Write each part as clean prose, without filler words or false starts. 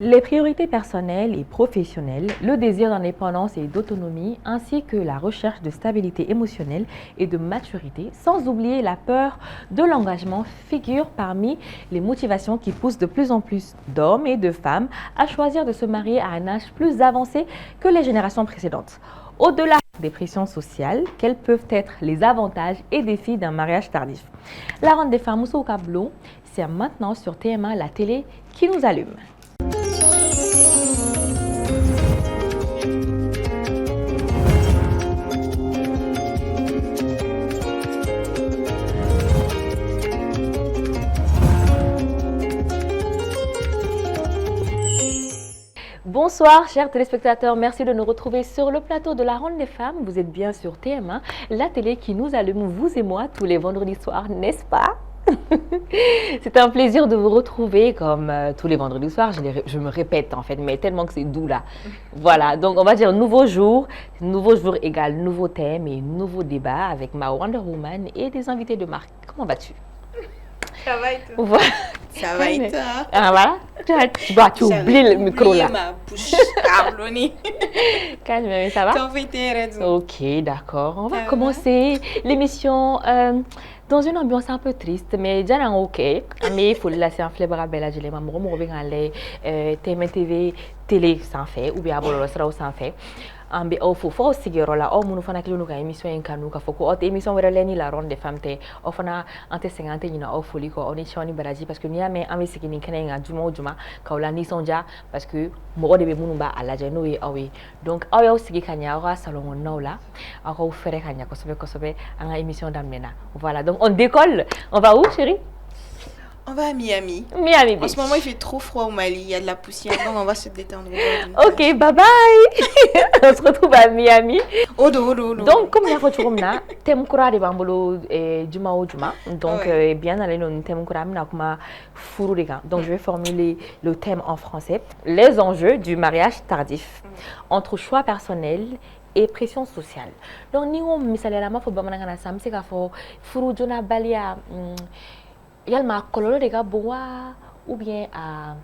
Les priorités personnelles et professionnelles, le désir d'indépendance et d'autonomie, ainsi que la recherche de stabilité émotionnelle et de maturité, sans oublier la peur de l'engagement, figurent parmi les motivations qui poussent de plus en plus d'hommes et de femmes à choisir de se marier à un âge plus avancé que les générations précédentes. Au-delà des pressions sociales, quels peuvent être les avantages et défis d'un mariage tardif? La ronde des femmes au Cablo, c'est maintenant sur TM1, la télé qui nous allume. Bonsoir chers téléspectateurs, merci de nous retrouver sur le plateau de la Ronde des Femmes. Vous êtes bien sur TM1, la télé qui nous allume, vous et moi, tous les vendredis soirs, n'est-ce pas? C'est un plaisir de vous retrouver comme tous les vendredis soirs, je me répète en fait, mais tellement que c'est doux là. Voilà, donc on va dire nouveau jour égale nouveau thème et nouveau débat avec ma Wonder Woman et des invités de marque. Comment vas-tu? Ça va et toi? Voilà. Ça va et toi? Ah voilà, tu oublies le micro là. Ma bouche, Carloni. Calme, ça va? Ok, d'accord. On va commencer l'émission dans une ambiance un peu triste, mais déjà ok. Mais il faut le laisser un flavor à Bella Gilles. Maman, on va aller TMTV télé sans fait ou bien à sera sans fait. Ambi au fo sigero la o munu fana kilunu ka émission en kanu ka foko ot émission wera leni la ronde des femmes te o fana ante 50 ñina o foli ko oni choni baraji parce que ni ame ami sikini kenenga juma ka wala ni sonja parce que mo de be munu ba ala jeno e awe donc awe o sigi kanya o salon no la ako fere kanya ko sobe anga émission d'amena voilà donc on décolle, on va où chérie? On va à Miami. Miami Beach. En ce moment, il fait trop froid au Mali. Il y a de la poussière, donc on va se détendre. Ok, bye bye. On se retrouve à Miami. Odo. Donc, comme il y a fait un thème courant de Bambolo Juma ou Juma, donc bien aller dans un thème courant, donc je vais formuler le thème en français. Les enjeux du mariage tardif entre choix personnel et pression sociale. Donc, nous, misalement, faut bamana ngana sam c'est qu'il faut jona balia. Yalma kololo de bois ou bien à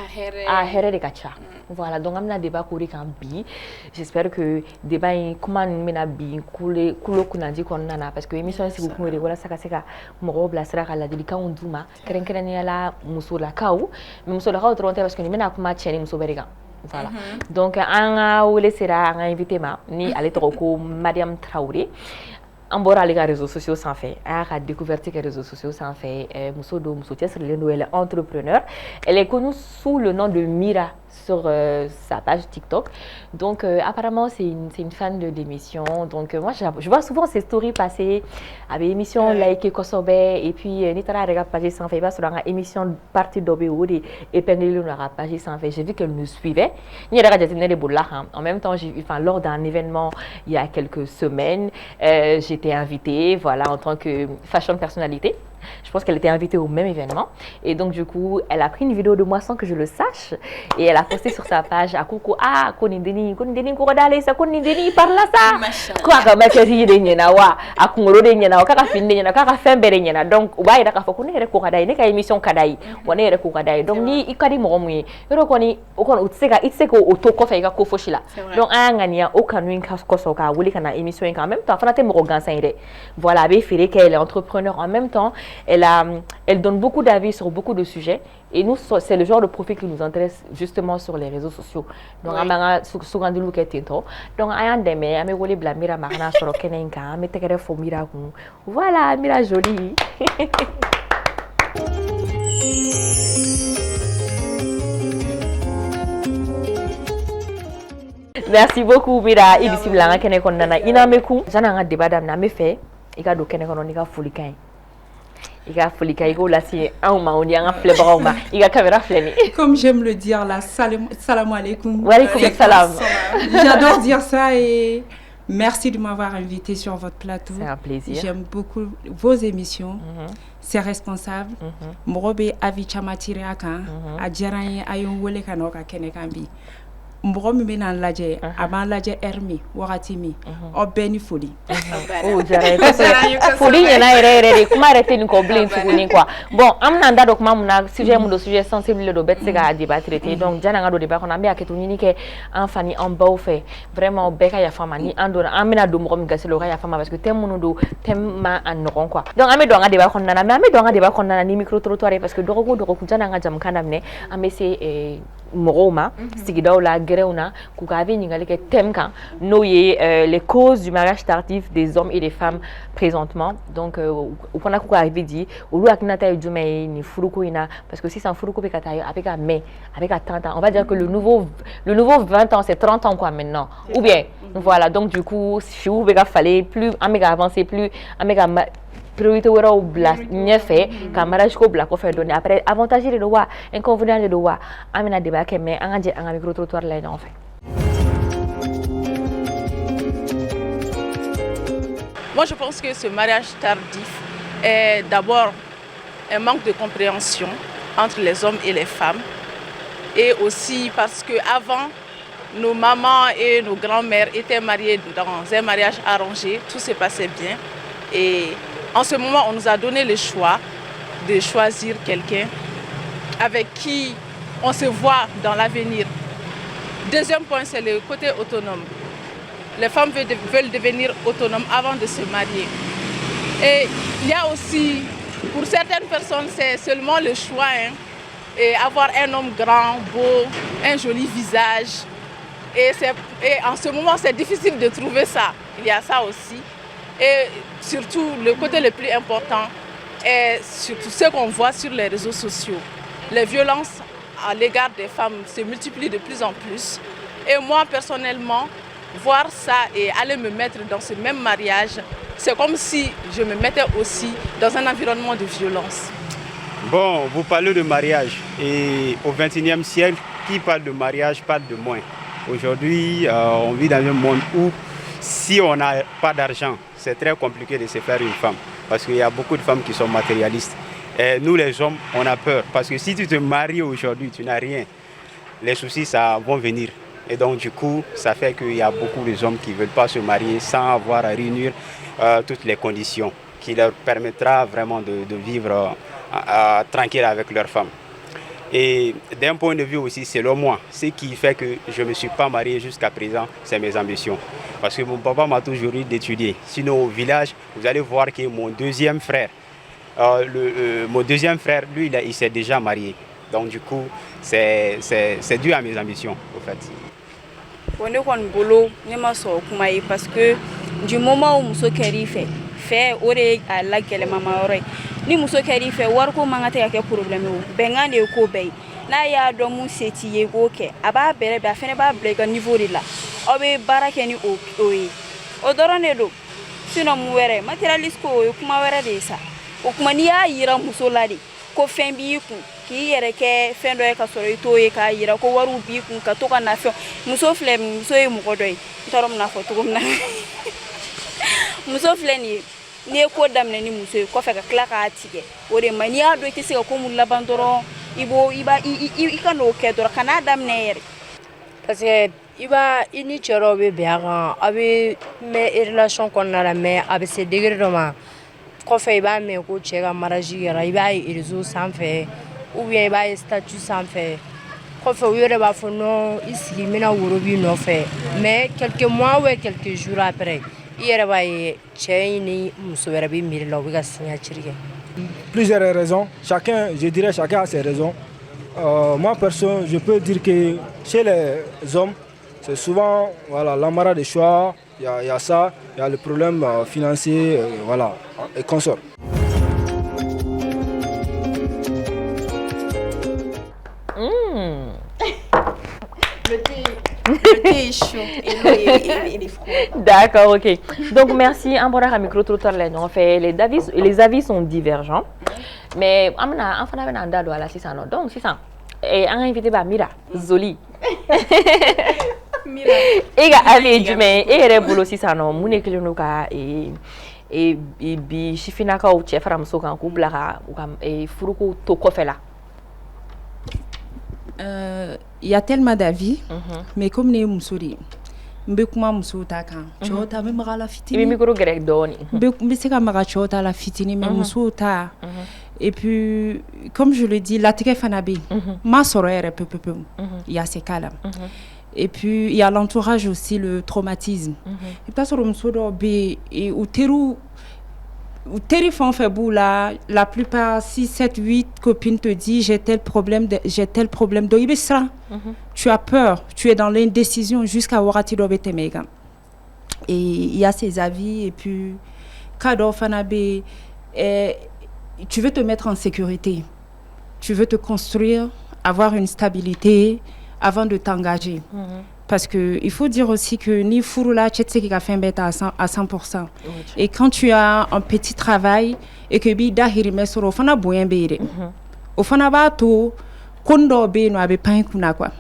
Here de Gacha. Voilà, donc on a débat pour bi. J'espère que débat comment mena bi kulo kunandi konana parce que émission si vous pouvez voilà saka mo bla sera la delika onduma keren yala musula kaou mais musula kaou tronte parce que ni mena kuma cheni muso berega. Voilà. Donc anga wole sera anga invité ma ni ale troko Mariam Traoré. En bord les réseaux sociaux sans fait, elle a découvert les réseaux sociaux sans fait. Mousso elle est entrepreneur. Elle est connue sous le nom de Mira sur sa page TikTok. Donc apparemment c'est une fan de l'émission. Donc moi je vois souvent ses stories passer avec l'émission like Kosobe et puis Nitara regarde page sans fait sur une émission partie d'Obéoudi épinglée dans la page sans fait. J'ai vu qu'elle nous suivait. En même temps lors d'un événement il y a quelques semaines j'étais invitée, voilà, en tant que fashion personnalité. Je pense qu'elle était invitée au même événement. Et donc, du coup, elle a pris une vidéo de moi sans que je le sache. Et elle a posté sur sa page à Coucou, Konindeni, Korodale, ça Konindeni, par là ça. Quoi, comme elle dit, Denyanawa, à Kungoro Denyana, Kaka Findena, Kaka Femberena. Donc, ouais, la Kafakune, Koradai, Neka émission Kadai, on est Koradai. Donc, ni Ikadi Moromui, Yorokoni, Okon Utsega, Itseko, Otoko, Fega, Kofoshila. Donc, Angania, aucun wing Kosoka, Wulikana émission en même temps, Fanate Morogan Saïde. Voilà, Béféré, qu'elle est entrepreneur en même temps. Elle donne beaucoup d'avis sur beaucoup de sujets et nous c'est le genre de profil qui nous intéresse justement sur les réseaux sociaux. Donc amanga souvent de look donc ayande me ame wole bla mira marana sur kenenka ame tekere fo mira ku voilà mira jolie. Merci beaucoup Mira ibisi blanga kene konnana ina meku jana nga débat dam na me fait ika do kene kono nika fulikai. Comme j'aime le dire là, salam alaikum. Wa alaikum salam. J'adore dire ça et merci de m'avoir invité sur votre plateau. C'est un plaisir. J'aime beaucoup vos émissions. C'est responsable. Morobe avi chama tiraka, adjaraye ayon wole kanoka kenekambi. mɔgɔ min bɛna n lajɛ a b'an lajɛ heure min wagati min aw bɛɛ ni foli. O diyara n ye kosɛbɛ foli ɲɛna yɛrɛ yɛrɛ de kuma yɛrɛ tɛ nin kɔ bilen tuguni quoi bon an bɛna an da don kuma min na sujet min don sujet sensible don bɛɛ tɛ se ka débat traiter donc janni an ka don débat kɔnɔ an bɛ hakɛto ɲini kɛ an fa ni an baw fɛ vraiment bɛɛ ka yafa n ma ni an donna an bɛna don mɔgɔ min gasi la o ka yafa n ma parce que thème minnu don thème ma a nɔgɔn quoi donc an bɛ don an ka débat kɔnɔna na mais an bɛ don an ka débat kɔnɔna na ni micro trottoir ye parce que dɔgɔkun o dɔgɔkun janni an ka jamukan daminɛ an bɛ se mɔgɔw ma sigidaw la gɛrɛnw na k'u ka avis ɲininkali kɛ thème kan n'o ye les causes du mariage tardif des hommes et des femmes présentement donc u fana k'u ka avis di olu hakilinata ye jumɛn ye nin furuko in na parce que sisan furuko bɛ ka taa a bɛ ka mɛn a bɛ ka 30 ans on va dire que le nouveau 20 ans c'est 30 ans quoi maintenant ou bien voilà donc du coup fiw bɛ ka falen plus an bɛ ka avancer plus an bɛ ka priorité wɛrɛw bila ɲɛfɛ ka mariage ko bila kɔfɛ dɔɔni après avantage de don wa inconvénient de don wa an bɛna débat kɛ mais an ka jɛ an ka micro trottoir la ɲɔgɔn fɛ. Moi, je pense que ce mariage tardif est d'abord un manque de compréhension entre les hommes et les femmes. Et aussi parce qu'avant, nos mamans et nos grands-mères étaient mariées dans un mariage arrangé, tout se passait bien. Et en ce moment, on nous a donné le choix de choisir quelqu'un avec qui on se voit dans l'avenir. Deuxième point, c'est le côté autonome. Les femmes veulent devenir autonomes avant de se marier. Et il y a aussi, pour certaines personnes, c'est seulement le choix. Et avoir un homme grand, beau, un joli visage. Et en ce moment, c'est difficile de trouver ça. Il y a ça aussi. Et surtout, le côté le plus important est surtout ce qu'on voit sur les réseaux sociaux. Les violences à l'égard des femmes se multiplient de plus en plus. Et moi, personnellement, voir ça et aller me mettre dans ce même mariage, c'est comme si je me mettais aussi dans un environnement de violence. Bon, vous parlez de mariage et au XXIe siècle, qui parle de mariage parle de moins. Aujourd'hui, on vit dans un monde où si on n'a pas d'argent, c'est très compliqué de se faire une femme parce qu'il y a beaucoup de femmes qui sont matérialistes. Et nous les hommes, on a peur parce que si tu te maries aujourd'hui, tu n'as rien. Les soucis, ça vont venir. Et donc du coup, ça fait qu'il y a beaucoup de hommes qui ne veulent pas se marier sans avoir à réunir toutes les conditions qui leur permettra vraiment de vivre tranquille avec leur femme. Et d'un point de vue aussi, selon moi, ce qui fait que je ne me suis pas marié jusqu'à présent, c'est mes ambitions. Parce que mon papa m'a toujours dit d'étudier. Sinon au village, vous allez voir que mon deuxième frère, lui, il s'est déjà marié. Donc du coup, c'est dû à mes ambitions, au fait. On est kon bolo ne ma so kuma yi parce que du moment où muso kɛri fɛ o de a la gɛlɛmama yɔrɔ ye ni muso kɛri fɛ wariko man ka tɛ ka kɛ problème o bɛnkan de ye ko bɛɛ ye n'a y'a dɔn mun se t'i ye k'o kɛ a b'a bɛrɛ bɛn a fɛnɛ b'a bila i ka niveau de la aw bɛ baara kɛ ni o ye o dɔrɔn de don sinon mun wɛrɛ matérialiste ko o ye kuma wɛrɛ de ye sa o kuma n'i y'a yira muso la de ko fɛn b'i kun k'i yɛrɛ kɛ fɛn dɔ ye ka sɔrɔ i t'o ye k'a yira ko wariw b'i kun ka to ka na fɛn muso filɛ muso ye mɔgɔ dɔ ye n t'a dɔn n bɛna fɔ cogo min na muso filɛ nin ye n'i ye ko daminɛ ni muso ye kɔfɛ ka tila k'a tigɛ o de ma n'i y'a dɔn i tɛ se ka ko mun laban dɔrɔn i ka n'o kɛ dɔrɔn ka n'a daminɛ yɛrɛ. parce que i ni cɛ dɔw bɛ bɛn a kan a bɛ mɛn relation kɔnɔna la mais a bɛ se degré dɔ ma kɔfɛ i b'a mɛn ko cɛ ka mariage kɛra i b'a ye réseau sanfɛ ou bien i b'a ye statut sanfɛ kɔfɛ u yɛrɛ b'a fɔ non i sigi n bɛna woro b'i nɔfɛ mais quelques mois ou quelques jours après i yɛrɛ b'a ye cɛ ni muso wɛrɛ bɛ miiri la u bɛ ka signature kɛ. Plusieurs raisons, je dirais chacun a ses raisons. Moi perso, je peux dire que chez les hommes, c'est souvent voilà, l'embarras de choix, il y a ça, il y a le problème financier, voilà, et consort. Le thé est chaud et l'eau est froide. D'accord, ok. Donc merci. En bora micro trottoir là, on fait les avis sont divergents. Mais amna enfana bena ndado ala sisa no. Donc sisa et on a invité ba Mira Zoli. Mira. Ega avis du mais et rebolo sisa no mune kilino ka et bi shifina ka o chef ramso kan ku blaka e furuko to kofela. Il y a tellement d'avis, mais comme les moussori, mbekuma muso ta kan chota be magala fitini micro grec doni be se ka maga chota la fitini mais muso ta et puis comme je le dis la tige fanabe ma soro ere peu il y a ces cas là et puis il y a l'entourage aussi, le traumatisme et pas sur muso do be et ou téléphone fait bout là, la plupart 6, 7, 8 copines te disent j'ai tel problème donc il sera tu as peur, tu es dans l'indécision jusqu'à warati do bete mega et il y a ses avis et puis kado fanabe tu veux te mettre en sécurité, tu veux te construire, avoir une stabilité avant de t'engager parce que il faut dire aussi que ni furula tchetse qui a fait bête à 100%. Et quand tu as un petit travail et que bi dahiri mesoro fana boyen beire. Au fana ba to kondo be no abe pain kuna quoi.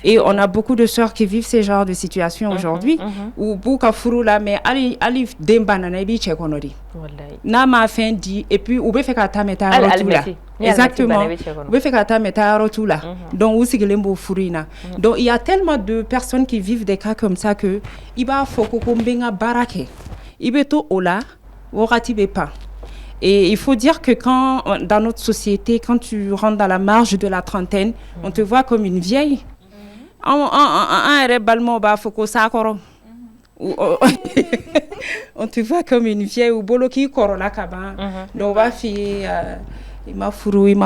Et on a beaucoup de sœurs qui vivent ces genres de situations aujourd'hui où buka furula mais ali dembana na bi chekonori. Wallahi. Na ma fin dit et puis ou be fait ka ta meta rotula. Exactement. Ou be fait ka ta meta rotula. Donc ou sigelembo furina. Donc il y a tellement de personnes qui vivent des cas comme ça que iba foko kombenga barake. Ibeto ola worati be pas. Et il faut dire que quand dans notre société quand tu rentres dans la marge de la trentaine, on te voit comme une vieille. On te voit comme une vieille ou boloki corona kaba donc va fi ima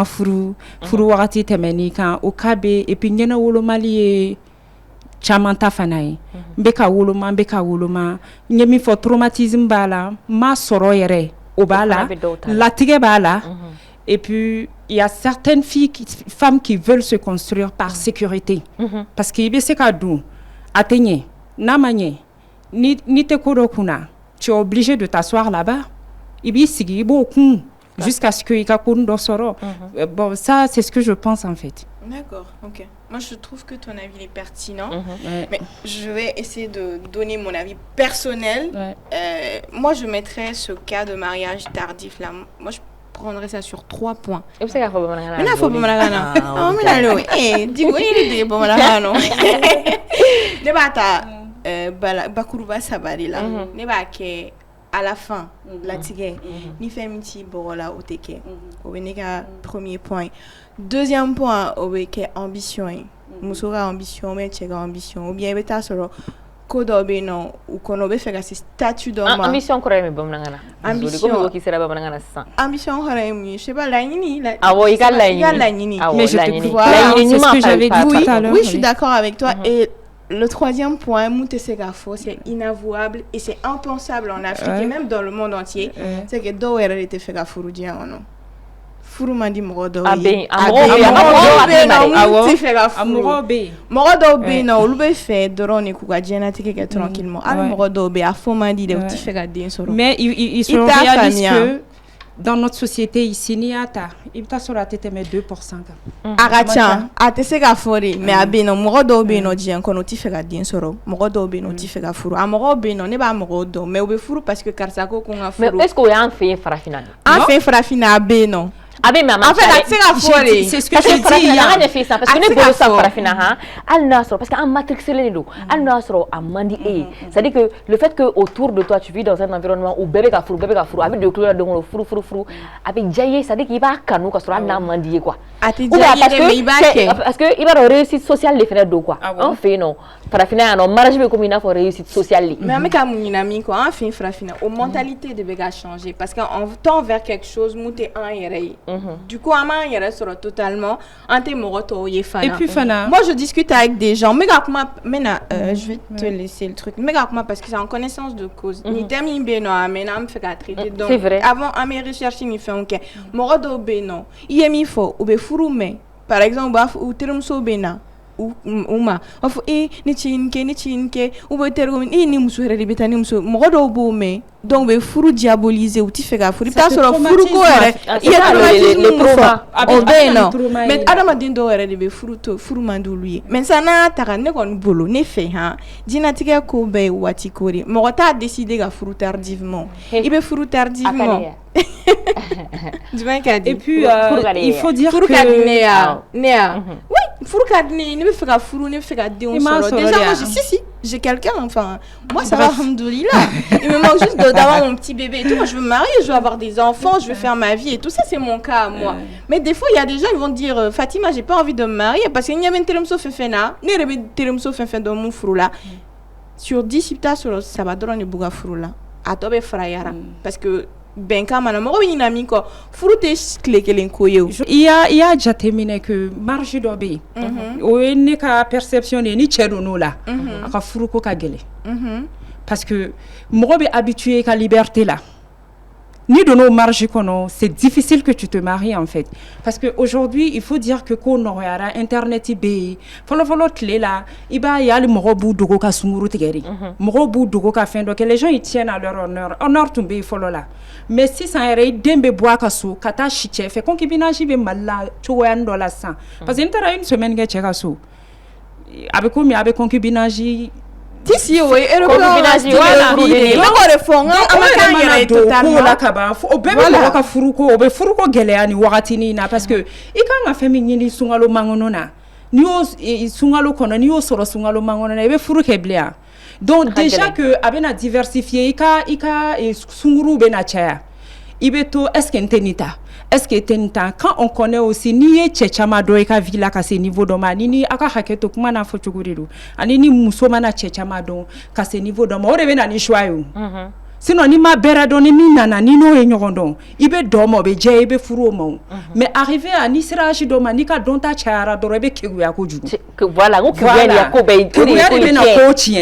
furu wakati temeni kan o kabe et puis nyena wolo mali chamanta fanai mbeka woloma nyemi fo traumatisme bala ma soro yere o bala la tige bala. Et puis, il y a certaines femmes qui veulent se construire par sécurité. Parce que tu es obligé de t'asseoir là-bas. Jusqu'à ce qu'il y ait bon, ça, c'est ce que je pense en fait. D'accord, ok. Moi, je trouve que ton avis est pertinent. Mais je vais essayer de donner mon avis personnel. Moi, je mettrais ce cas de mariage tardif là. Moi, je prendrais ça sur 3 points. Et vous savez qu'il faut pas malagana. Oh, mais là, eh, dis-moi, il est bon malagana. Ne pas ta bakuruba sabari là. Ne pas que à la fin la tige ni fait un petit borola au teke. Au benega premier point. Deuxième point, au que ambition. Musora ambition, mais tchega ambition. Ou bien beta solo. Kodobe non ou konobe fait ce statut d'homme. Ambition quoi mais bon nangana. Ambition qui sera bon nangana ça. Ambition je sais pas la nini. Ah oui, la nini. Mais je te crois. C'est ce que j'avais dit tout à l'heure. Oui, je suis d'accord avec toi. Et le troisième point, Moutesegafo, c'est inavouable et c'est impensable en Afrique et même dans le monde entier. C'est que Dower était fait à Fouroudia ou non. Furumandi morodo be na ulube fe dorone kuga jena tike tranquillement al morodo be afomandi de ti fega den soro mais il se réalise que dans notre société ici niata ibta sora tete me 2% agacha atesega fori mais abeno morodo be no jien kono ti fega den soro morodo be no ti fega furu amoro be no ne ba morodo mais obe furu parce que karsako ko nga furu mais est-ce qu'on a fait farafina be no Abe maman. En fait, c'est ce que je dis. Il y a rien de fait ça parce que nous bolons ça farafina ha. Al nasro parce qu'en matrixé les dos. Al nasro a mandi c'est-à-dire que le fait que autour de toi tu vis dans un environnement où bébé ka furu avec de couleurs de furu avec jaye c'est-à-dire qu'il va kanu ka sura na mandi quoi. Parce que il va réussite sociale les faire do quoi. En fait non. Farafina non mariage be comme une affaire réussite sociale. Mais avec amunami quoi en fait farafina aux mentalité de béga changer parce qu'en tend vers quelque chose mouté un yéré. Du coup, il y a totalement et puis Fana. Moi, je discute avec des gens. Je vais te laisser le truc. Parce que c'est en connaissance de cause. Ni termine beno, mais me fait traiter. Donc, avant, à mes recherches, il fait ok. Morodo beno, il est mis faux ou be furume. Par exemple, ou terumso bena. Uma of ni chinke ou be tergomin ni musuhere libeta ni musu modo boumé donc be furu diaboliser ou ti fega furu ta soro furu ko ere il y a le trauma non mais adama dindo ere de be furu to furu mandului mais ça na ta ne kon bolo ne fait ha dina tige ko be wati kori mo ta décider ga furu tardivement il be furu tardivement et puis il faut dire que oui Déjà, moi, j'ai quelqu'un, enfin, moi, ça va, alhamdoulilah. Il me manque juste d'avoir mon petit bébé et tout. Moi, je veux me marier, je veux avoir des enfants, je veux faire ma vie et tout ça, c'est mon cas, moi. Mais des fois, il y a des gens, ils vont dire, Fatima, j'ai pas envie de me marier parce qu'il y a un télémso fefena, il y a un télémso fefena dans mon froula. Sur 10 sipta, sur ça va donner le bouga froula. À toi, frayara. Parce que, benka manamoro inami ko fruite klekelen koyo il y a jatemine que marge dobe o ne ka perception ni chedono la aka furu ko ka gele parce que mo be habitué ka liberté là ni de nos marges kono c'est difficile que tu te maries en fait parce que aujourd'hui il faut dire que ko no yara internet be follow clé là iba ya le morobu dogo ka sunguru tigeri morobu dogo ka fin donc les gens ils tiennent à leur honneur tomber follow là mais si ça irait dembe bois ka so kata chiche fait concubinage be malla choyan dola san parce que intera une semaine que cheka so avec comme avec concubinage Tisi oui, et le concubinage voilà le fond amaka totalement la kaba o bebe mo ka furuko o be furuko geleani wakati ni na parce que ikanga famille ni sungalo mangono na ni o sungalo kono ni o soro sungalo mangono na be furuke blia donc déjà que abena diversifier ika sunguru be na cha ibeto est-ce que tenita est-ce que tenita quand on connaît aussi ni chechama do ika villa ka se niveau do manini aka haketo kuma na fo chuguriru anini musoma na chechama do ka se niveau do mo rebe na ni shwayo sinon ni ma bera do ni nana ni no enyondo ibe do mo be je ibe furu mo mais arrivé à ni siraji do manika donta chara do rebe kigu ya ko jugu que voilà on peut ya ko be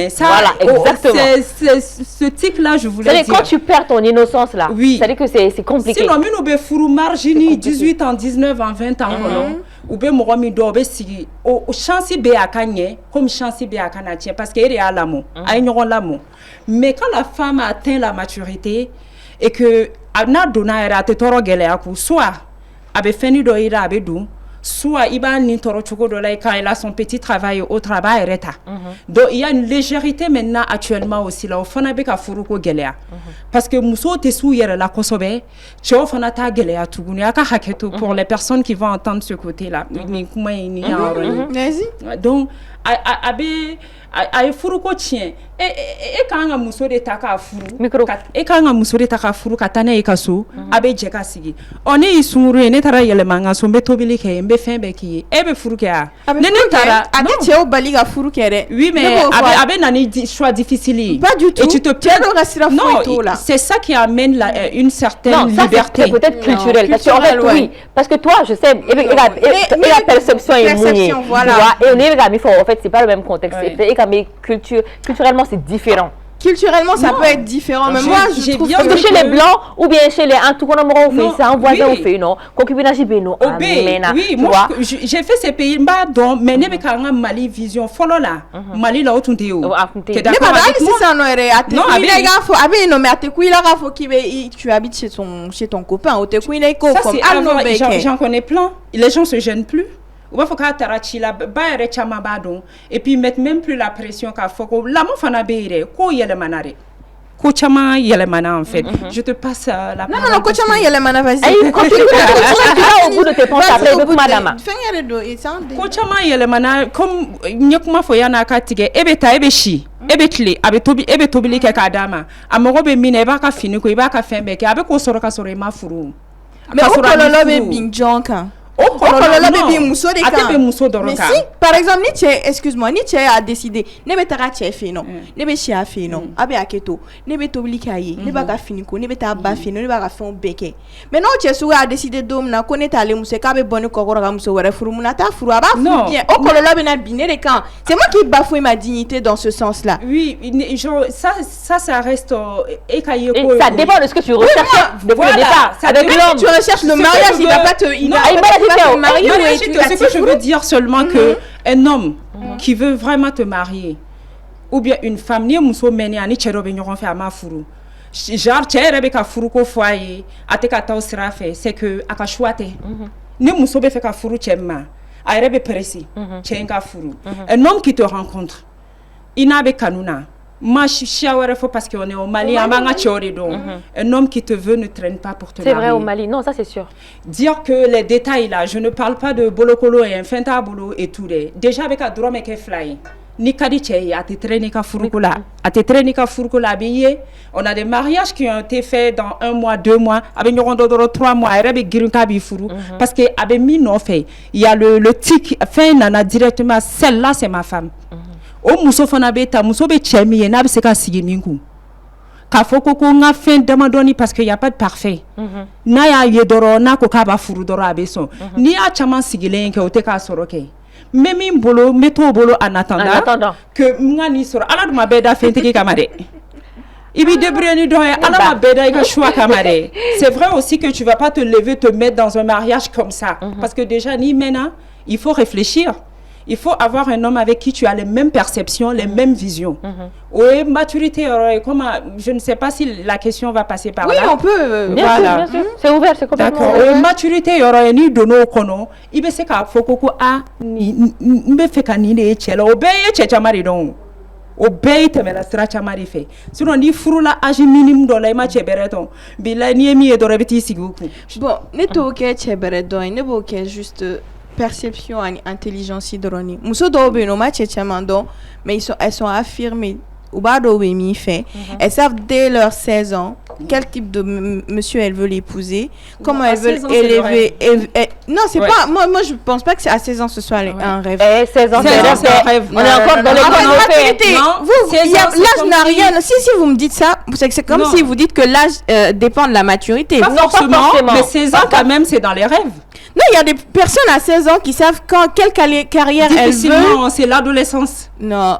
ça voilà exactement c'est ce tic là je voulais dire c'est quand tu perds ton innocence là oui. c'est dire que c'est compliqué sinon mi no be furu margini 18 ans 19 ans 20 ans ou be mo mi do be sigi o chance be akanye comme chance be akana tien parce que il y a l'amour ay nyoron l'amour mais quand la femme atteint la maturité et que ana dona era te toro gele aku soit abe feni do ira abe du soit iba ni toro choko do là quand il a son petit travail au travail reta donc il y a une légèreté maintenant actuellement aussi là au fana be ka furuko gelea parce que muso te sou yere la kosobe cho fana ta gelea tuguni aka haketo pour les personnes qui vont entendre ce côté là ni kuma ni vas-y donc abe ay furuko tien e kanga muso de taka furu e kanga muso de taka furu katana e kaso abe jeka sigi oni isunguru ne tara yele manga so betobili ke mbe fembe ki e be furu ke a ne tara ade cheo baliga furu kere oui mais abe nani choix difficile pas du tout et tu te non c'est ça qui amène une certaine liberté c'est peut-être culturel parce que en fait oui parce que toi je sais et la perception est mouillée tu vois et on est en fait c'est pas le même contexte mais culturellement c'est différent. Culturellement ça peut être différent mais moi je trouve que chez les blancs ou bien chez les antukonomoro on fait ça un voisin on fait non concubinage beno oui moi j'ai fait ces pays bas donc mais ne be kanga Mali vision follow là Mali là otunte o que d'accord si ça non est abe non mais atekuila ga fo ki tu habites chez ton copain au tekuila ko comme j'en connais plein les gens se gênent plus ou faut ka tarachi la ba ere chama badon et puis mettre même plus la pression ka foko la mo fana beire ko yele manare ko chama yele mana en fait je te passe la parole non ko chama yele mana vas-y tu vas au bout de tes pensées après de madame ko chama yele mana comme nyekuma fo yana ka tige ebeta ebeshi ebekle ebe tobili ke ka dama amogo be mine e ba ka fini ko e ba ka fembe ke abe ko soro ka soro e ma furu mais ko lolo be binjonka mais si par exemple ni excuse-moi ni a décidé ne be tara che fait non ne be chia fait non abe aketo ne be tobili kaye ne ba ka finiko ne be ta ba fino ne ba ka fon beke mais non che sou a décidé dom na connaître aller muso ka be bonne kokoro ga muso were furu muna ta furu aba furu bien o kololo be na bine de quand c'est moi qui bafoue ma dignité dans ce sens là oui ça reste ça dépend de ce que tu recherches depuis le départ avec l'homme tu recherches le mariage il va pas te ce que je veux dire seulement que un homme qui veut vraiment te marier ou bien une femme ni muso meni ani chero be nyoron fe ama furu genre chere be ka furu ko foyer ateka taw sira fe c'est que aka choite ni muso be fe ka furu chemma ayre be presi chenga furu un homme qui te rencontre ina be kanuna Moi, je faut parce qu'on est au Mali. Un homme qui te veut ne traîne pas pour te marier. C'est vrai au Mali, non, ça c'est sûr. Dire que les détails là, je ne parle pas de bolokolo et un fentabolo et tout. Déjà avec un drôme qui fly. Ni kadiche a te traîné ka furukula. A te traîné ka furukula biye. On a des mariages qui ont été faits dans 1 mois, 2 mois, avec 3 mois. Avec girinka bi furu. Parce que avec mi non fait. Il y a le tic fait nana directement. Celle-là c'est ma femme. O muso fana beta muso be chemi ye na be se ka sigi minku. Ka foko ko nga fin demandoni parce qu'il y a pas de parfait. Na ya ye doro na ko ka ba furu doro abeso. Ni a chama sigilen ke o te ka soroke. Même bolo meto bolo en attendant que ngani soro ala duma beda fentiki kamade ibi debreni do ala ma beda ika choix kamade. C'est vrai aussi que tu vas pas te lever te mettre dans un mariage comme ça parce que déjà ni maintenant il faut réfléchir. Il faut avoir un homme avec qui tu as les mêmes perceptions, les mêmes visions. Oui, maturité, comment, je ne sais pas si la question va passer par là. Oui, on peut. Bien sûr. C'est ouvert, c'est complètement ouvert. Maturité, il y aura ni de nos kono. Il se ka fokoko a ni fait kanine et chela. Obeye chechamari don. Obeye te mela strachamari fait. Sinon ni furula âge minimum dans la match bereton. Bila ni emi et dorabiti siguku. Bon, ne to ok chebereton, ne bo ok juste perception et intelligence droni. Muso do be no match chamando, mais elles sont affirmées. Ubado mi fait. Elles savent dès leurs 16 ans quel type de monsieur elles veulent épouser, comment elles veulent élever. Non, c'est pas. Moi, je pense pas que à 16 ans ce soit un rêve. 16 ans, c'est un rêve. On est encore dans les l'âge n'a rien. Si vous me dites ça, c'est comme si vous dites que l'âge dépend de la maturité. Pas forcément, mais 16 ans quand même, c'est dans les rêves. Non, il y a des personnes à 16 ans qui savent quelle carrière elles veulent. C'est l'adolescence. Non.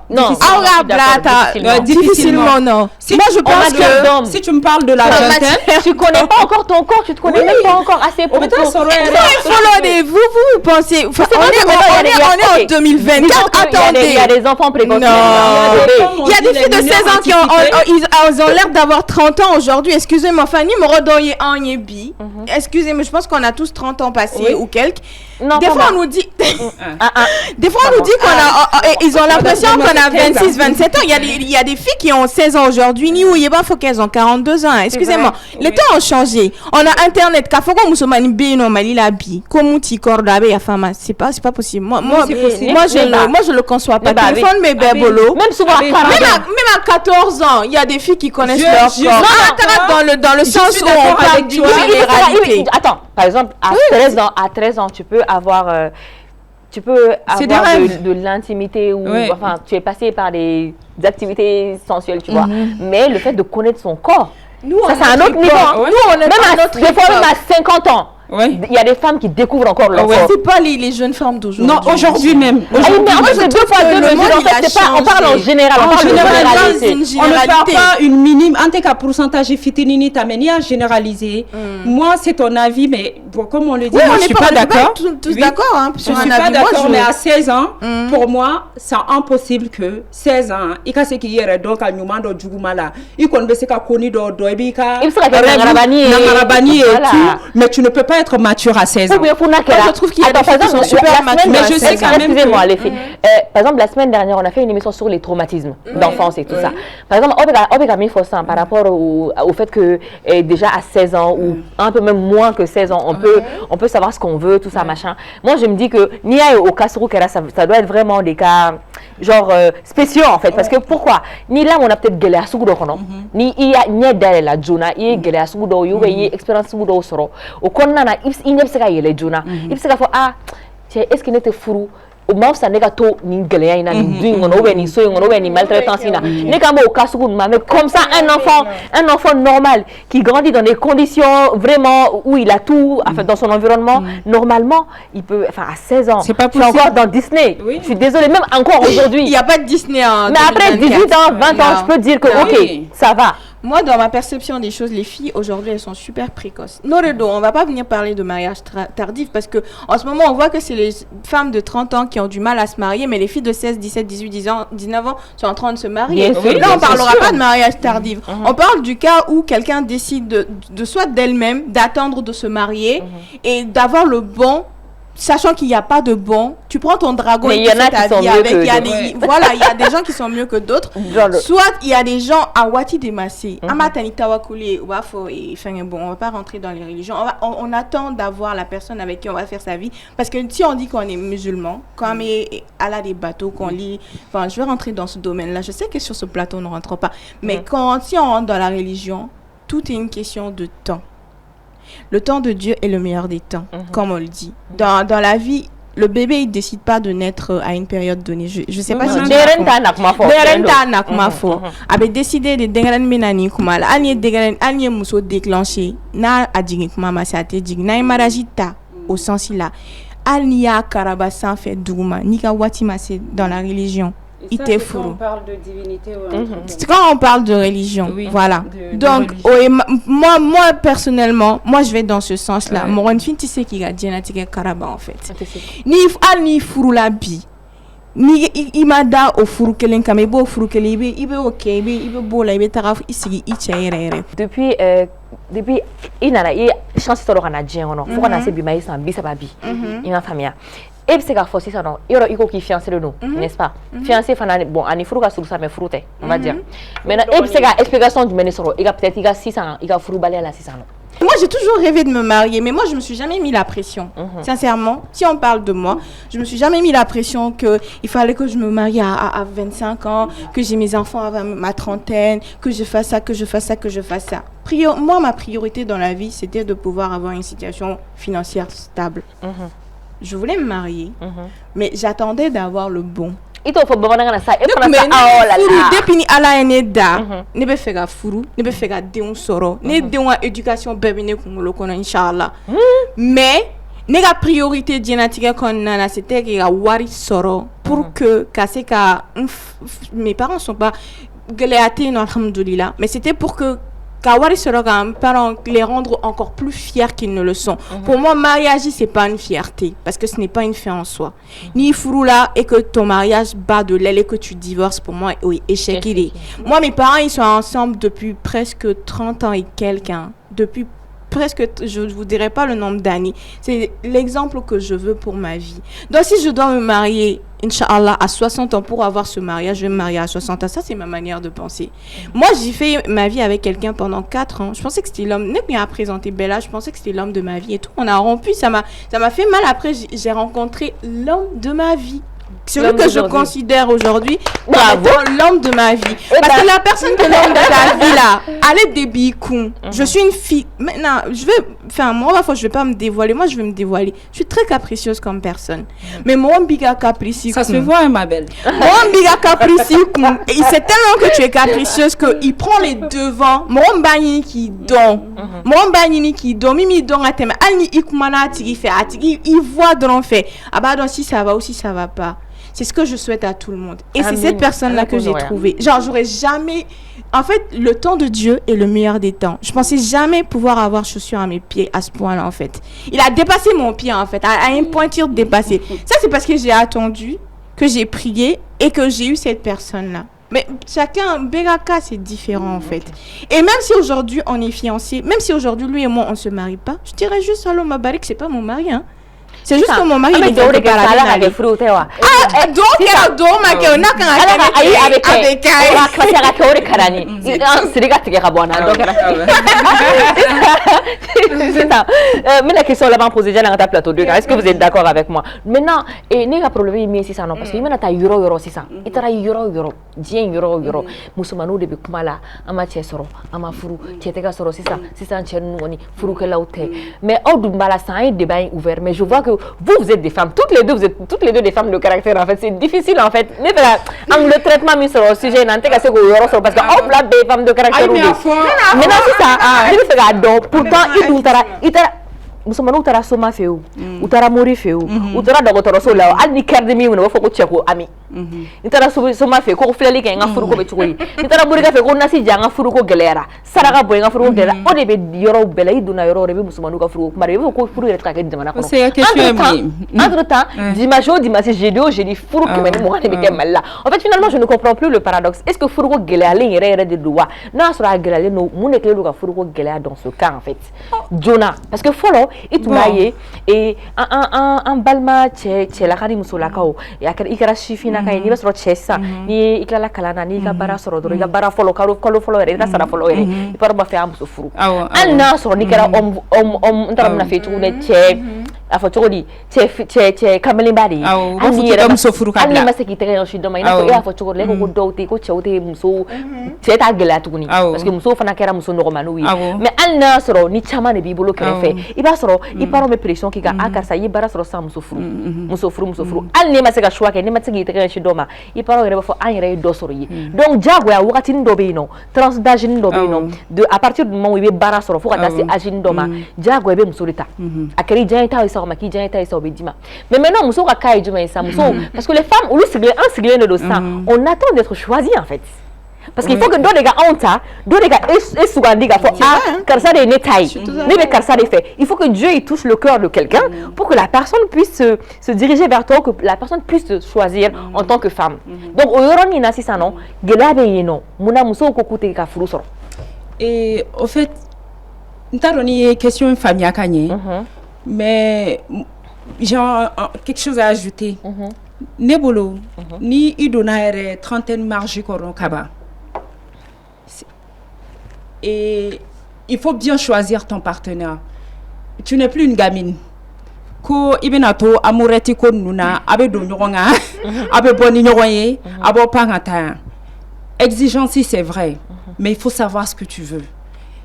Difficilement, non. Moi, je pense que si tu me parles de la vingtaine, tu connais pas encore ton corps, tu te connais même pas encore assez pour vous pensez, on est en 2024. Attendez, il y a des enfants précoces. Il y a des filles de 16 ans qui ont l'air d'avoir 30 ans aujourd'hui. Excusez-moi, Fanny, excusez-moi, je pense qu'on a tous 30 ans passés ou quelques. Des fois, on nous dit ils ont l'impression qu'on a 26, 27 ans. Il y a des filles qui ont 16 ans aujourd'hui. Ni où il y a pas, faut qu'elles ont 42 ans. Excusez-moi. Les temps ont changé. On a Internet. C'est pas possible. Moi, je le conçois pas. Téléphone, mais bébolo. Même souvent même à 14 ans, il y a des filles qui connaissent leur corps. Dans le sens où on parle d'une généralité. Attends, par exemple, à 13 ans, tu peux avoir de l'intimité ou enfin tu es passé par des activités sensuelles, tu vois. Mais le fait de connaître son corps, ça c'est un autre niveau. Des fois même à 50 ans. Il y a des femmes qui découvrent encore leur corps. C'est pas les jeunes femmes d'aujourd'hui. Non, aujourd'hui même. Mais en fait, c'est 2 fois 2 mesures. En fait, c'est pas, on parle en général. On parle de généralité. On ne parle pas une minime. En tout cas, pourcentage fitinini t'amène à généraliser. Moi, c'est ton avis, mais comme on le dit, moi, je suis pas d'accord. Tous d'accord. Je suis pas d'accord, mais à 16 ans, pour moi, c'est impossible que 16 ans, il y a ce qui est donc à Numando Djougumala. Il connaît ce qu'a connu d'Oibika. Il sera Namarabani et tout, mais tu ne peux pas être mature à 16 ans. Je trouve qu'il y a des filles qui sont super matures. Mais je sais quand même. Excusez-moi, les filles. Par exemple, la semaine dernière, on a fait une émission sur les traumatismes d'enfance et tout ça. Par exemple, Obega Mifosan, par rapport au fait que déjà à 16 ans ou un peu même moins que 16 ans, on peut savoir ce qu'on veut, tout ça, machin. Moi, je me dis que Nia au Kasuru Kera, ça doit être vraiment des cas genre spéciaux en fait. Parce que pourquoi? Ni là, on a peut-être galère sous le ni il y a ni derrière la Juna, il y a galère sous le il y a expérience sous le soro. Au Konana, il n'y a pas de Juna. Il se fait est-ce qu'il était fou? Au moins ça n'est pas tout ni galère ni ni soin ni maltraitance n'est qu'à au cas mais comme ça un enfant normal qui grandit dans des conditions vraiment où il a tout dans son environnement normalement il peut à 16 ans c'est pas possible. Encore dans Disney je suis désolée même encore aujourd'hui il n'y a pas de Disney mais après 18 ans 20 ans je peux dire que ok ça va. Moi, dans ma perception des choses, les filles, aujourd'hui, elles sont super précoces. Noredo, on va pas venir parler de mariage tardif parce que en ce moment, on voit que c'est les femmes de 30 ans qui ont du mal à se marier, mais les filles de 16, 17, 18, 19 ans sont en train de se marier. Là, on parlera pas de mariage tardif. On parle du cas où quelqu'un décide de soit d'elle-même, d'attendre de se marier et d'avoir le bon sachant qu'il n'y a pas de bon, tu prends ton dragon mais et il y en a qui sont mieux que voilà, il y a des gens qui sont mieux que d'autres. Soit il y a des gens à Wati Demassé, Amatani Tawakuli, Wafo et bon, on va pas rentrer dans les religions. On attend d'avoir la personne avec qui on va faire sa vie. Parce que si on dit qu'on est musulman, quand on est à la des bateaux, qu'on lit, enfin, je vais rentrer dans ce domaine-là. Je sais que sur ce plateau, on ne rentre pas. Mais si on rentre dans la religion, tout est une question de temps. Le temps de Dieu est le meilleur des temps, comme on le dit. Dans la vie, le bébé, il ne décide pas de naître à une période donnée. Je ne sais pas si... avait décidé de dégainer menani kumala alnie dégainer alnie muso déclenché na adjigi kuma masate jigi na marajita au sens là alnia karaba sans fait douma nika wati masé dans la religion. Quand on parle de divinité, quand on parle de religion, voilà. Donc, moi personnellement, je vais dans ce sens-là. Mon enfant, tu sais qu'il y a Djenatique Karaba en fait. Ni furula bi, ni imada au furu kelen kamebo au furu kelen ibe ok ibe bola ibe taraf isigi ichaire. Depuis inana chance to kana djengono. Faut qu'on a se bima isa bisa babi. Ima famia. Et c'est qu'à forcer ça non il y a qui fiancé de nous n'est-ce pas fiancé fana bon ani furu ka sur ça mais fruité on va dire maintenant et c'est qu'à explication du ministre il a peut-être il a 600 il a furu balé à la 600. Moi j'ai toujours rêvé de me marier mais moi je me suis jamais mis la pression sincèrement si on parle de moi je me suis jamais mis la pression que il fallait que je me marie à 25 ans que j'ai mes enfants avant ma trentaine que je fasse ça que je fasse ça moi ma priorité dans la vie c'était de pouvoir avoir une situation financière stable. Je voulais me marier, mais j'attendais d'avoir le bon. Il faut bon ça. Depuis ala eneda, ne be fega furu, ne be fega deun soro, ne deun éducation bébé ne kumolo kono inshallah. Mais nega priorité djenatique konna c'était que la wari soro pour que mes parents sont pas gléatés non alhamdoulillah, mais c'était pour que Kawari sera parents les rendre encore plus fiers qu'ils ne le sont. Pour moi, mariage, c'est pas une fierté, parce que ce n'est pas une fin en soi. Ni furula et que ton mariage bat de l'aile et que tu divorces, pour moi, oui, échec il est. Moi, mes parents, ils sont ensemble depuis presque 30 ans et quelqu'un. Depuis presque, je ne vous dirai pas le nombre d'années. C'est l'exemple que je veux pour ma vie. Donc, si je dois me marier, Inch'Allah, à 60 ans pour avoir ce mariage, je vais me marier à 60 ans. Ça, c'est ma manière de penser. Moi, j'ai fait ma vie avec quelqu'un pendant 4 ans. Je pensais que c'était l'homme. N'est-ce pas présenté Bella, je pensais que c'était l'homme de ma vie et tout. On a rompu. Ça m'a fait mal. Après, j'ai rencontré l'homme de ma vie. Celui que je considère aujourd'hui l'homme de ma vie. Parce que la personne que l'homme de ta vie là, elle est débicou. Je suis une fille. Maintenant, je vais pas me dévoiler. Moi, je vais me dévoiler. Je suis très capricieuse comme personne. Mais mon biga capricieux. Ça se voit, ma belle. Mon biga capricieux. C'est tellement que tu es capricieuse qu'il prend les devants. Mon bagni qui donne. Mon bagni qui donne. Mimi donne à thème. Alni ikumana tigi fait. Il voit dans fait. Ah bah donc si ça va ou si ça va pas. C'est ce que je souhaite à tout le monde. Et c'est cette personne-là que j'ai trouvée. Genre, j'aurais jamais... En fait, le temps de Dieu est le meilleur des temps. Je pensais jamais pouvoir avoir chaussures à mes pieds à ce point-là, en fait. Il a dépassé mon pied, en fait, à une pointure dépassée. Ça, c'est parce que j'ai attendu, que j'ai prié et que j'ai eu cette personne-là. Mais chacun, Beraka, c'est différent, en fait. Et même si aujourd'hui, on est fiancés, même si aujourd'hui, lui et moi, on ne se marie pas, je dirais juste, allô, ma barik, c'est pas mon mari, hein. C'est juste que mon mari il est donc donc la question là-bas posée déjà dans ta plateau 2 est-ce que vous êtes d'accord avec moi maintenant et n'est pas problème mais si ça non parce que maintenant ta euro si ça il tara euro dien euro musumanu de kumala ama chesoro ama furu chetega soro si ça chen woni furu que là mais au dumbala ça est débat ouvert mais je vois que vous êtes des femmes, toutes les deux des femmes de caractère en fait, c'est difficile en fait. Le traitement mis sur le sujet, parce que on a des femmes de caractère. Maintenant c'est ça, pourtant il musamanu utara soma feu utara mori feu utara dogotoro so law alni kerde mi wona foko cheko ami utara soma fe ko fleli ke nga furu ko be chukoi utara mori ka fe ko nasi janga furu ko gelera saraka boy nga furu ko gelera o de be yoro bela iduna yoro re be musamanu ka furu mari ko furu re ka ke jamana ko entre temps dimanche jeudi furu ke meni mo ne be ke malla en fait finalement je ne comprends plus le paradoxe est-ce que furu ko gelera le yere de loi na sura gelera no mu ne ke lu ka furu ko gelera dans ce cas en fait Jonah parce que follow et tout maillé et un balma chez la kari musolakao et akar ikara shifina kai ni basro chessa ni ikala kalana ni ka bara soro do ga bara folo kalo folo re ka sara folo re i par ba fe am sufuru an na soro ni kara ndaram na fetu ne che afa chogodi che kamelin badi ani era sufuru ka ani masaki tere no shidoma ina ko ya afa chogodi le ko douti ko chewte muso che ta gela tuguni parce que muso fana kera muso no manu wi mais an na soro ni chama ne bi bolo kere fe i ba soro i paro me pression ki ga akarsa i bara soro sa muso furu an ne masaka choix ke ne masaki tere shidoma i paro re ba fo an re do soro yi donc jago ya wakati ndo be no transdage ndo be no de à partir du moment où il be bara soro fo ka tasi agin ndoma jago e be muso rita akari janta isa ma ki janta isa obedima mais maintenant muso ka kai juma isa muso parce que les femmes ou le sigle no do ça on attend d'être choisi en fait. Parce qu'il faut que d'autres gars ont ça, d'autres gars et souvent des gars font karsa de netai, ne karsa de fait. Il faut que Dieu il touche le cœur de quelqu'un pour que la personne puisse se diriger vers toi, que la personne puisse te choisir en tant que femme. Donc au yoron ni nasi ça non, gelabe yeno, muna muso ko koute ka furu soro. Et au fait, ntaroni question famille akanye, mais genre quelque chose à ajouter. Nebolo, ni idonare trentaine marge koron kaba. Et il faut bien choisir ton partenaire. Tu n'es plus une gamine. Ko ibenato amoreti ko nuna abe do nyoronga abe boni nyoroye abo pangata. Exigence c'est vrai, mais il faut savoir ce que tu veux.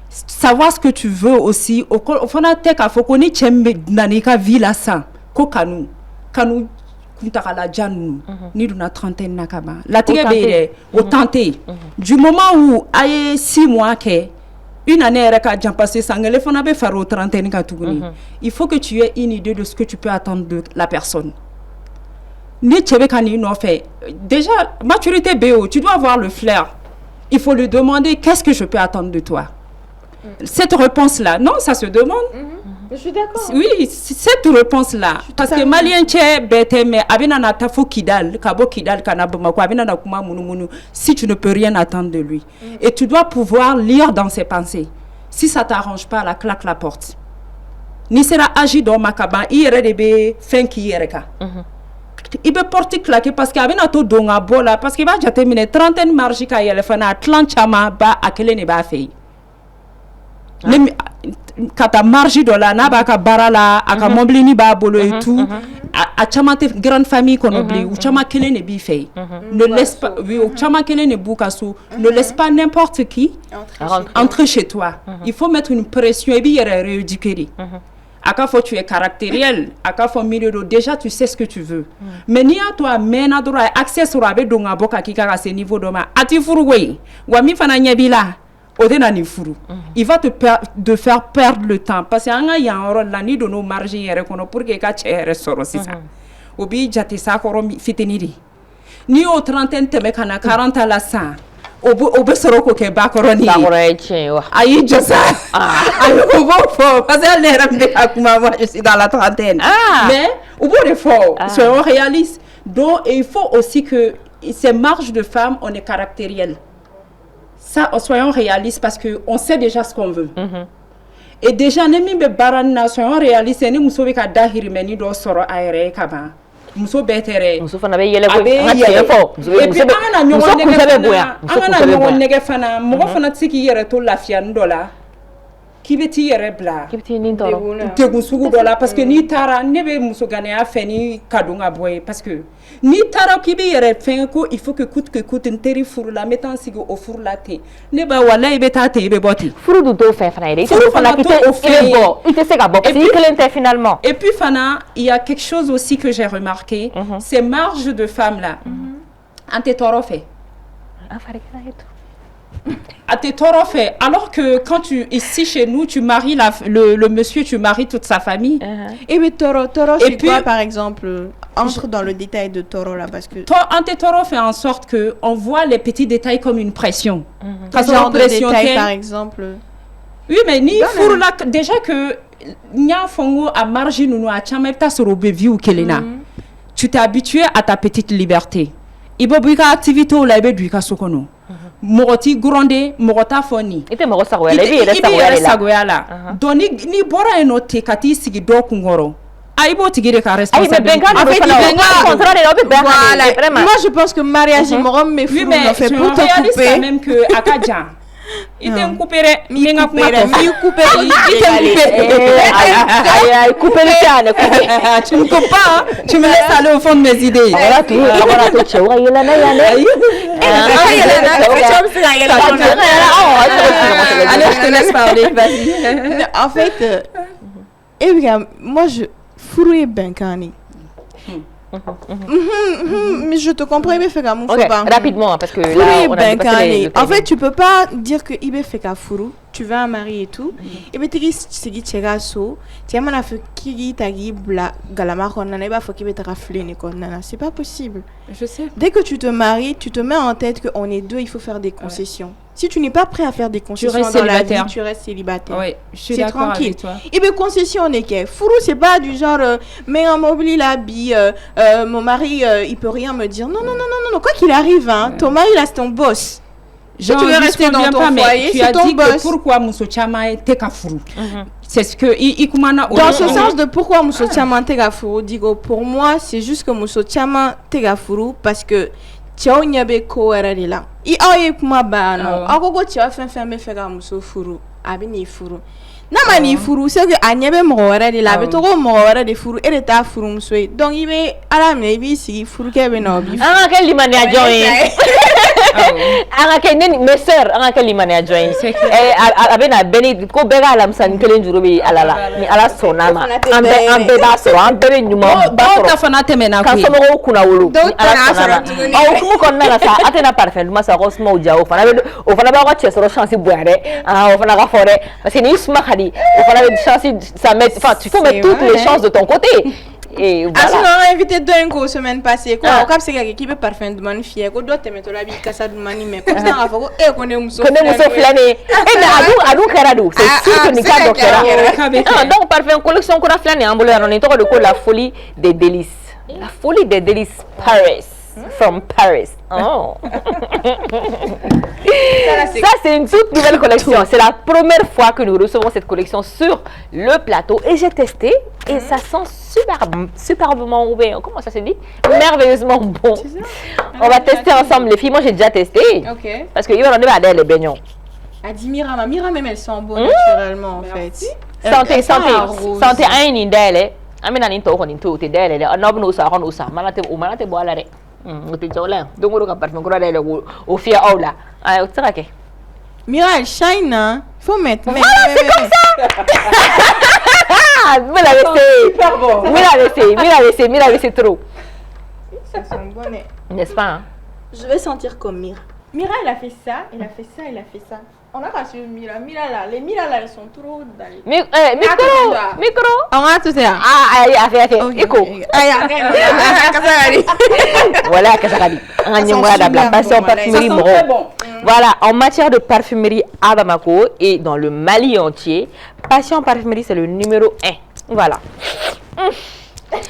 Savoir ce que tu veux aussi au fona teka foko ni chembe nanika villa sa ko kanu kuntakala janu ni duna trentaine nakaba la tigebe au tenté du moment où aye 6 mois que une année reka déjà passé sangale fona be faro trentaine ka tuguni il faut que tu aies une idée de ce que tu peux attendre de la personne ni chebe kani no fait déjà maturité BO tu dois avoir le flair il faut lui demander qu'est-ce que je peux attendre de toi cette réponse là non ça se demande. Je suis d'accord. Oui, cette réponse-là. Parce que Malien tche bête mais abina na tafo kidal, kabo kidal kanabama ko abina na kuma munu si tu ne peux rien attendre de lui. Et tu dois pouvoir lire dans ses pensées. Si ça t'arrange pas, la claque la porte. Ni sera agi dans makaba, ire debe fin ki yereka. Il peut porter claquer parce qu'il y a tout donga bola parce qu'il va déjà terminer trentaine marge ka yelefana atlanchama ba akele ne ba fait. Kata marge de la naba ka barala aka moblini ba bolo et tout a chamate grande famille qu'on oublie ou chama kele ne bi fait ne laisse pas oui ou chama kele ne bukasu ne laisse pas n'importe qui entrer chez toi il faut mettre une pression et bien rééduquer aka faut tu es caractériel aka faut milieu déjà tu sais ce que tu veux mais ni à toi mena droit accès sur abe donga boka kika à ce niveau doma ati furuwe wa mi fana nyebila. Il va te faire perdre le temps parce qu'il y a un rôle là ni de nos marges pour que tu soro c'est ça obi jate sa koro fiteniri ni au trentaine te mekana 40 à la 100 obe soro ko ke bakoroni ayi josa ayi obo parce que les rambe akuma moi je suis dans la trentaine mais au bout de fort soyons réalistes donc il faut aussi que ces marges de femmes on est caractériel. Ça, soyons réalistes parce qu'on sait déjà ce qu'on veut. Et déjà, nous soyons réalistes. Nous sommes dahiri do soro aere kaba. Muso betere. Muso fana be yele ko. Et puis angana nege fana mo fana tsiki yere to lafia ndola. Kibeti yere bla. Kibeti ni ndolo. Tegun sugu dola parce que ni tara nebe muso gane a feni kadunga boy parce que ni tara kibi yere fenko il faut que coûte interi furu la metan sigo au furu la te ne ba wala ibe ta te ibe boti furu du do fe fana ide furu fana kite il te sega bo si que finalement et puis fana il y a quelque chose aussi que j'ai remarqué ces marges de femmes là ante toro fait à tes torts faits. Alors que quand ici chez nous, tu maries le monsieur, tu maries toute sa famille. Et oui, toro, c'est quoi par exemple? Entre dans le détail de toro là parce que. Ante toro fait en sorte que on voit les petits détails comme une pression. Quel genre de détail par exemple? Oui, mais ni pour la déjà que nya fongo à marge nous a chamepta sur obevi ou kelena. Tu t'es habitué à ta petite liberté. Ibo buika activité ou la ibe duika sokono. Moroti grondé, morota foni. Ite moro sagoya, ibi sagoya la. Donc ni bora eno te kati sigi do kungoro. Aibo tigire ka responsabilité. Moi je pense que mariage morom me fout on fait pour te couper. Quand même que akaja. Il te couper mi couper le canne. Tu me coupes pas, tu me laisses aller au fond de mes idées. Voilà tout allez, je te laisse parler, vas-y. En fait, moi je Furu Benkani. Mais je te comprends, il fait comme rapidement, parce que là, on a dépassé en fait, tu peux pas dire que Ibe fait qu'à Furu, tu veux un mari et tout. Et bien, tu dis que tu es so, tu as mana fait qui tagi bla galama konnana, il faut qu'il te rafle ne konnana. C'est pas possible. Je sais. Dès que tu te maries, tu te mets en tête que on est deux, il faut faire des concessions. Si tu n'es pas prêt à faire des concessions dans la vie, tu restes célibataire. Oui, je suis d'accord avec toi. Et bien, concession, on est qu'est. Fourou, c'est pas du genre, mais un mobile l'habit, mon mari, il peut rien me dire. Non. Quoi qu'il arrive, hein, ton mari, là, c'est ton boss. Si tu veux rester dans ton foyer, c'est ton boss. Pourquoi Mousso Chama est Tekafuru? C'est ce que dans ce sens de pourquoi Mousso Chama Tekafuru, digo, pour moi, c'est juste que Mousso Chama Tekafuru, parce que Tiao nyabe ko era de la. I aye kuma ba no. Agogo tiao fen me fega muso furu. Abi ni furu. Na mani furu c'est que anyabe mo era de la. Be to go mo era de furu e de ta furu muso. Donc il be ala me bi si furu ke be no bi. Anga ke limane a join. Anga ke neni mes sœurs anga ke limane a join. Abena beni ko bega alam san kelen juro bi alala. Ni ala sonama. Ambe ba so ambe nyuma ba so. Ta fana temena ko. Kan so mo kuna wulu. Ala sonama. Au kuma konna la sa atena parfait ma sa rosmo o jao fana o fana ba ko chesoro chance boire. O fana ka fore. Parce que ni sma khadi. O fana be chance ça met enfin tu faut mettre toutes les chances de ton côté. Et voilà. On a invité d'un coup semaine passée quoi au cap c'est quelqu'un qui peut parfait de magnifier ko doit te mettre la vie casa de mani mais comme ça on va e connaît muso flâner et adu karadu c'est sûr que ni ka docteur donc parfait collection qu'on a flâner en bolo on est de quoi la folie des délices Paris from Paris. Oh. Ça c'est une toute nouvelle collection. C'est la première fois que nous recevons cette collection sur le plateau et j'ai testé et ça sent superbement bon. Comment ça se dit? Merveilleusement bon. On va tester ensemble les filles. Moi j'ai déjà testé. OK. Parce que il va donner à les baignons. A dit Mira même elles sont bonnes naturellement en fait. Santé un indele. Amina ninto ko ninto te dele. Anobno sa hono sa. Malate boala re. Donc on va parfum qu'on a au fier au là. Ah, tu sais que Mira elle shine hein. Faut mettre. Voilà, c'est comme ça. Mira c'est trop. Ça sent bon. N'est-ce pas hein? Je vais sentir comme Mira. Mira elle a fait ça, elle a fait ça, elle a fait ça. On a reçu Mira là, les Mira là elles sont trop dans les... Micro. On a tout ça. Ah, fait. Éco. Voilà, Kasaradi. La passion parfumerie Moro. Voilà, en matière de parfumerie à Bamako et dans le Mali entier, Passion Parfumerie c'est le numéro 1. Voilà.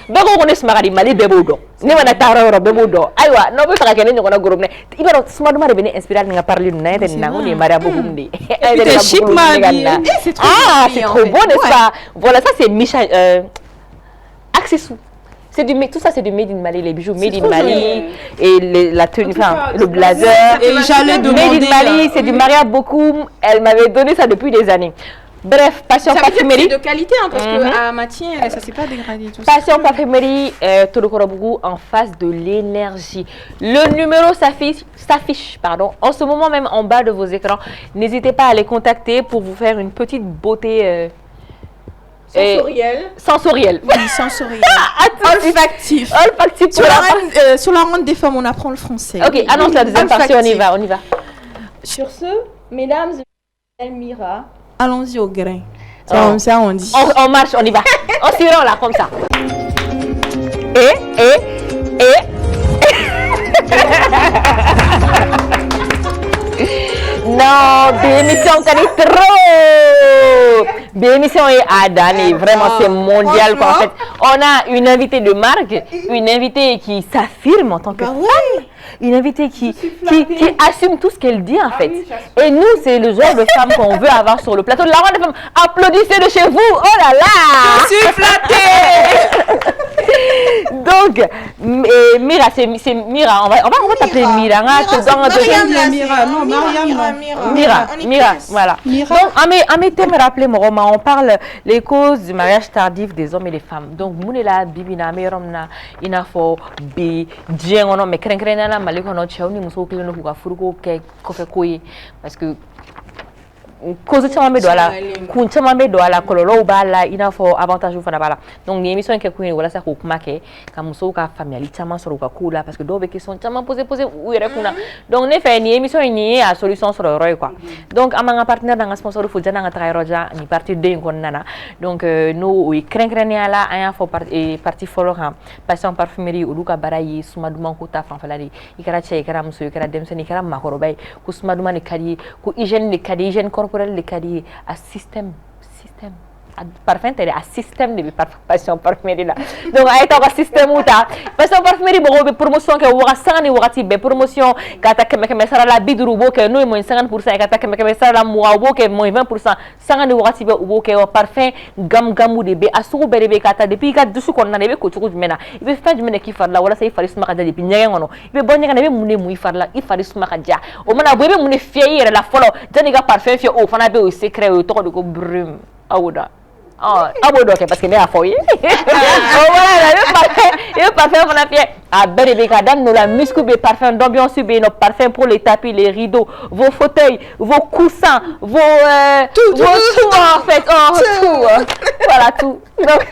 Donc on est smart Mali bebodo. Ni wana taro bebodo. Aywa, no be faka kenen ngona groupe ne. Ibaro smart mari bene inspirer nga parler na ete na ngoni mari abogumdi. C'est chic Mali. Ah, c'est trop bon n'est-ce pas? Voilà, ça c'est Micha accessoires. C'est tout ça c'est du made in Mali, les bijoux made in Mali et la tenue, enfin le blazer. Et j'allais demander made in Mali, c'est du Maria Bokoum. Elle m'avait donné ça depuis des années. Bref, Passion Parfumerie. C'est de qualité hein, parce que à matière, ça s'est pas dégradé tout Passion Parfumerie, Tolokorobougou en face de l'énergie. Le numéro s'affiche, en ce moment même en bas de vos écrans. N'hésitez pas à les contacter pour vous faire une petite beauté. Sensorielle. Oui, sensorielle. Olfactif. Sur la ronde des femmes, on apprend le français. Ok, annonce la deuxième partie, on y va. Sur ce, mesdames et Elmira, allons-y au grain. Comme ça, on dit. On marche, on y va. On s'y rend là, comme ça. Non, l'émission est trop. L'émission est à Dani, vraiment c'est mondial quoi. En fait, on a une invitée de marque, une invitée qui s'affirme en tant que femme. Une invitée qui assume tout ce qu'elle dit en fait. Et nous, c'est le genre de femme qu'on veut avoir sur le plateau de la Ronde des femmes. Applaudissez de chez vous. Oh là là. Je suis flattée. Donc, Mira, c'est Mira. On va t'appeler Mira. Mira, voilà. Donc, à mes thèmes rappelés, on parle les causes du mariage tardif des hommes et des femmes. Donc, Mounela, Bibina, Meromna, Inafo, Bi, Djengono, mais Krenkrena, Malikono, Tchaouni, Mousso, Kilino, Furuko, Kofekoi, parce que cause caman bɛ don a la kun caman bɛ don a la kɔlɔlɔw b'a la i n'a fɔ avantage fana b'a la donc nin émission in kɛ kun ye walasa k'o kuma kɛ ka musow ka faamuyali caman sɔrɔ u ka kow la parce que dɔw bɛ question caman poser u yɛrɛ kun na donc ne fɛ nin émission in nin ye a solution sɔrɔ yɔrɔ ye quoi donc an b'an ka partenaire n'an ka sponsor fo janni an ka taga yɔrɔ jan nin partie 2 in kɔnɔna na donc n'o o ye kɛrɛnkɛrɛnnenya la an y'a fɔ partie fɔlɔ kan passion parfumerie olu ka baara ye suma duman ko ta fanfɛla de i kɛra cɛ i kɛra muso i kɛra denmisɛnnin i kɛra maakɔrɔba ye ko suma duman de ka di ye ko hygiène de ka di hygiène corporelle de ka di ye a système parfum tɛ dɛ a système de bɛ passion parfumerie la donc a ye taa ka système ta passion parfumerie mɔgɔw bɛ promotion kɛ sanga ni wagati bɛɛ promotion ka taa 100 sara la 50 u b'o kɛ n'o ye moins 50% ye ka taa 100 sara la 20 u b'o kɛ moins 20% sanga ni wagati bɛɛ u b'o kɛ parfum gamu de bɛ a sugu bɛɛ de bɛ ka taa depuis i ka dusu kɔnɔna na i bɛ ko cogo jumɛn na i bɛ fɛn jumɛn de k'i fari la walasa i fari suma ka ja depuis ɲɛgɛn kɔnɔ i bɛ bɔ ɲɛgɛn na i bɛ mun de mun i fari la i fari suma ka ja o mana bɔ i bɛ mun de fiyɛ i yɛrɛ la fɔlɔ janni i ka parfum fiyɛ o fana bɛ o secret o ye tɔgɔ de ko brume awo da abo dɔ kɛ parce que ne y'a fɔ ye voilà i bɛ parfum fana fiyɛ a bɛɛ de bɛ ka daminɛ o la musc bɛ parfum d'ambiance bɛ yen nɔ parfum pour les tapis les rideaux vos fauteuils vos coussins vos tout en fait tout voilà tout donc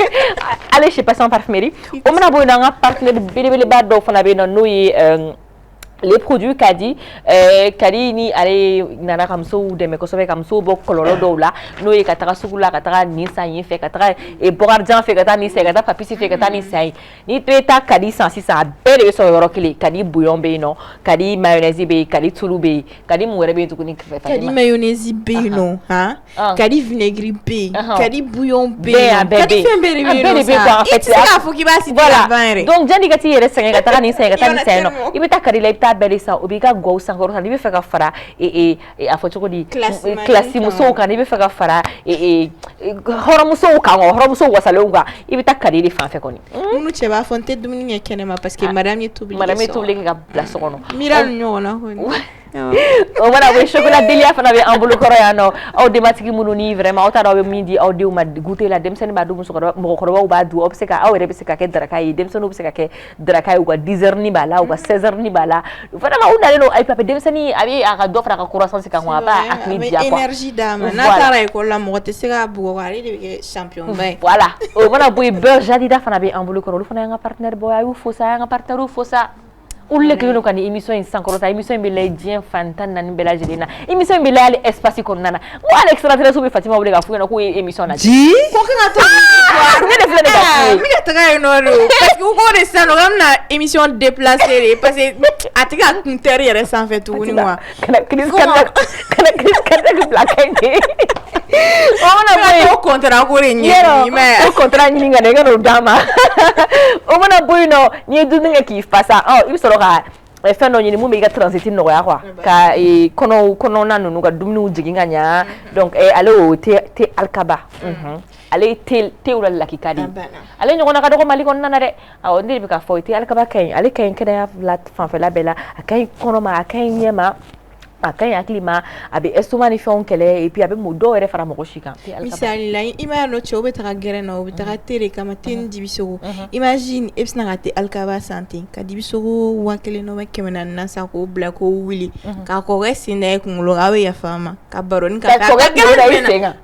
allez chez Passion Parfumerie o mana bɔ yen nɔ an ka partenaire belebeleba dɔw fana bɛ yen nɔ n'o ye les produits Kadi ni ale nana ka musow dɛmɛ kosɛbɛ ka musow bɔ kɔlɔlɔ dɔw la n'o ye ka taga sugu la ka taga nin san yen fɛ ka taga Bɔkarijan fɛ ka taa nin san ka taa Papisi fɛ ka taa nin san ni to taa Kadi san sisan a bɛɛ de bɛ sɔrɔ yɔrɔ kelen Kadi bouillon bɛ yen nɔ Kadi mayonnaise bɛ yen Kadi tulu bɛ yen Kadi mun wɛrɛ bɛ yen tuguni Kadi mayonnaise bɛ yen nɔ Kadi vinaigre bɛ yen Kadi bouillon bɛ yen Kadi fɛn bɛɛ de bɛ yen nɔ sa i tɛ se k'a fɔ k'i b'a citer la ban yɛrɛ donc janni ka t'i yɛrɛ sɛgɛn ka taga nin san ka taa nin san nɔ i bɛ taa Kadi la i bɛ taa bɛɛ de san o b'i ka gɔw sankɔrɔ san i bɛ fɛ ka fara a fɔ cogo di classe musow kan i bɛ fɛ ka fara hɔrɔnmusow kan hɔrɔnmusow wasalenw kan i bɛ taa Kadi de fan fɛ kɔni minnu cɛ b'a fɔ n tɛ dumuni kɛ kɛnɛma parce que madame ye tobili kɛ ka bila so kɔnɔ Mira ni ɲɔgɔnna kɔni o mana bɔ chocolat Delia fana bɛ an bolo kɔrɔ yan nɔ aw denbatigi minnu ni vraiment aw t'a dɔn aw bɛ min di aw denw ma goûter la denmisɛnnin b'a dun mɔgɔkɔrɔbaw b'a dun aw yɛrɛ bɛ se ka kɛ daraka ye denmisɛnninw bɛ se ka kɛ daraka ye u ka 10 heures ni b'a la u ka 16 heures ni b'a la vraiment u nalen don ayi papi denmisɛnnin a bɛ a ka dɔ fara a ka croissance kan a b'a hakili diya quoi énergie d'a ma n'a taara école la mɔgɔ tɛ se ka bugɔ ale de bɛ kɛ champion ba ye voilà o mana bɔ yen beurre Jadida fana bɛ an bolo kɔrɔ olu fana y'an ka partenaire bɔ a y'u fo sa y'an ka partenaire fo sa olu le kelen don ka nin émission in sankɔrɔta émission in bɛ lajɛ diɲɛ fan 14 bɛɛ lajɛlen na émission in bɛ lajɛ hali espace kɔnɔna na n ko Alex Ratirɛsu bɛ Fatima wele k'a f'u ɲɛna k'o ye émission lajɛ ko ka to ne de filɛ nin ka f'u ye n bɛ ka taga yen nɔ de parce que u k'o de sisan nɔ k'an bɛna émission déplacée de parce que a tɛ ka kun terre yɛrɛ sanfɛ tuguni quoi kana crise cardiaque bila ka ɲɛ o mana bɔ yen o contrat ko de ɲɛɲini mais o contrat ɲini ka na i ka n'o d'a ma o mana bɔ yen nɔ n'i ye dumuni kɛ k'i fa sa i bɛ sɔrɔ ka fɛn dɔ ɲini mun b'i ka transit nɔgɔya quoi ka kɔnɔna ninnu ka dumuniw jigin ka ɲa donc ale o thé Alkaba ale thé la lakika de ale ɲɔgɔnna ka dɔgɔ Mali kɔnɔna na dɛ awɔ ne de bɛ k'a fɔ thé Alkaba ka ɲi ale ka ɲi kɛnɛya fanfɛla bɛɛ la a ka ɲi kɔnɔ ma a ka ɲi ɲɛ ma a ka ɲi hakili ma a bɛ estomac ni fɛnw kɛlɛ et puis a bɛ dɔw yɛrɛ fara mɔgɔ si kan misali la i m'a dɔn cɛw bɛ taga gɛrɛn na u bɛ taga thé de kama thé ni dibisogo imagine e bɛ sina ka thé Alkaba san ten ka dibisogo 1000 ou 400 san k'o bila k'o wuli k'a kɔkɛ sen da i kunkolo a bɛ yafa ma ka baroni ka taa kɔkɛ kunkolo da i sen kan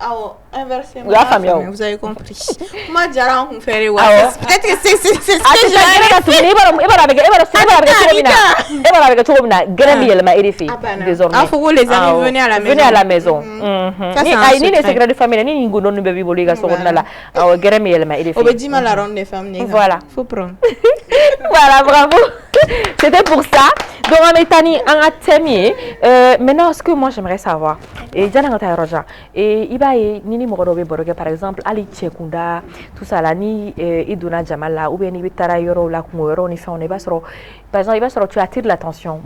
awɔ inversé u y'a faamuya vous avez compris kuma diyara an kun fɛ de wa peut-être que c'est ce que j'allais ka tuguni i b'a dɔn a bɛ kɛ cogo min na gɛrɛn bɛ yɛlɛma e de fɛ yen désormais a fɔ ko les amis venez à la maison ni ne secret de famille ni nin gondon bɛɛ b'i bolo i ka so kɔnɔna la awɔ gɛrɛn bɛ yɛlɛma e de fɛ o bɛ d'i ma la ronde des femmes voilà faut prendre voilà bravo c'était pour ça donc on est tani an ka thème ye maintenant ce que moi j'aimerais savoir et jana ka taa yɔrɔ jan i b'a ye ni mɔgɔ dɔw bɛ baro kɛ par exemple hali cɛ kunda tout ça la ni i donna jama la ou bien ni bɛ taara yɔrɔw la kungo yɔrɔw ni fɛnw na i b'a sɔrɔ par exemple, il va sortir, tu attires l'attention.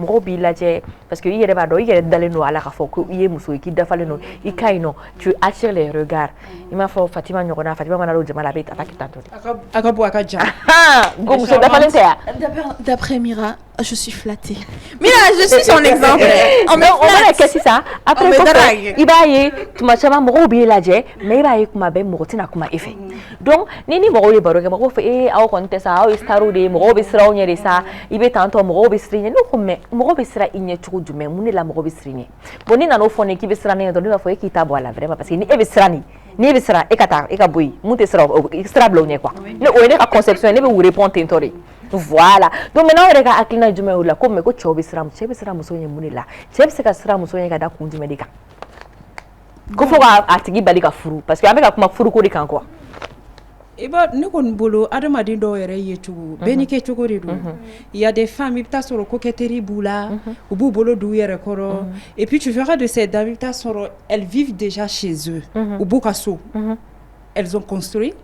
Parce que il est dans les noix à la fois il est moussou qui défale les noix. Il caïno, tu attires les regards. Il m'a fait Fatima Nyogona, Fatima Manalo de Malabé, t'as pas qui t'entend. D'après Mira, je suis flattée. Mira, je suis son exemple. On va qu'est-ce que ça? Après, il va y tu m'as jamais morobé la jet, mais il va y kuma ben morotina kuma effet. Donc, nini morobé baroque, morobé au contessa, au staro de morobé sera on y ça, il va tantôt morobé strigné, nous comme morobé sera igné tout du même, on est la morobé strigné. Boni na no phone qui va sera né dans le foyer qui t'a boire la vraiment parce que ni ebe sera ni sera ekata ekaboui, monte sera extra blonné quoi. Ne on est à conception, ne vous répondre tentori. Voilà. Donc maintenant on regarde akina du mais la comme ko chobe sera musoye munila. Chebe sera musoye kada kundi medika. Ko fo ga atigi balika furu parce que avec kuma furu ko de kan quoi. Eba ne kon bolo adamadi do yere yetugo beni ke tugo de do. Il y a des femmes qui ta soro coquetterie boula ou bu bolo du yere koro et puis tu verras de ces dames ta soro elles vivent déjà chez eux ou bukaso. Elles ont construit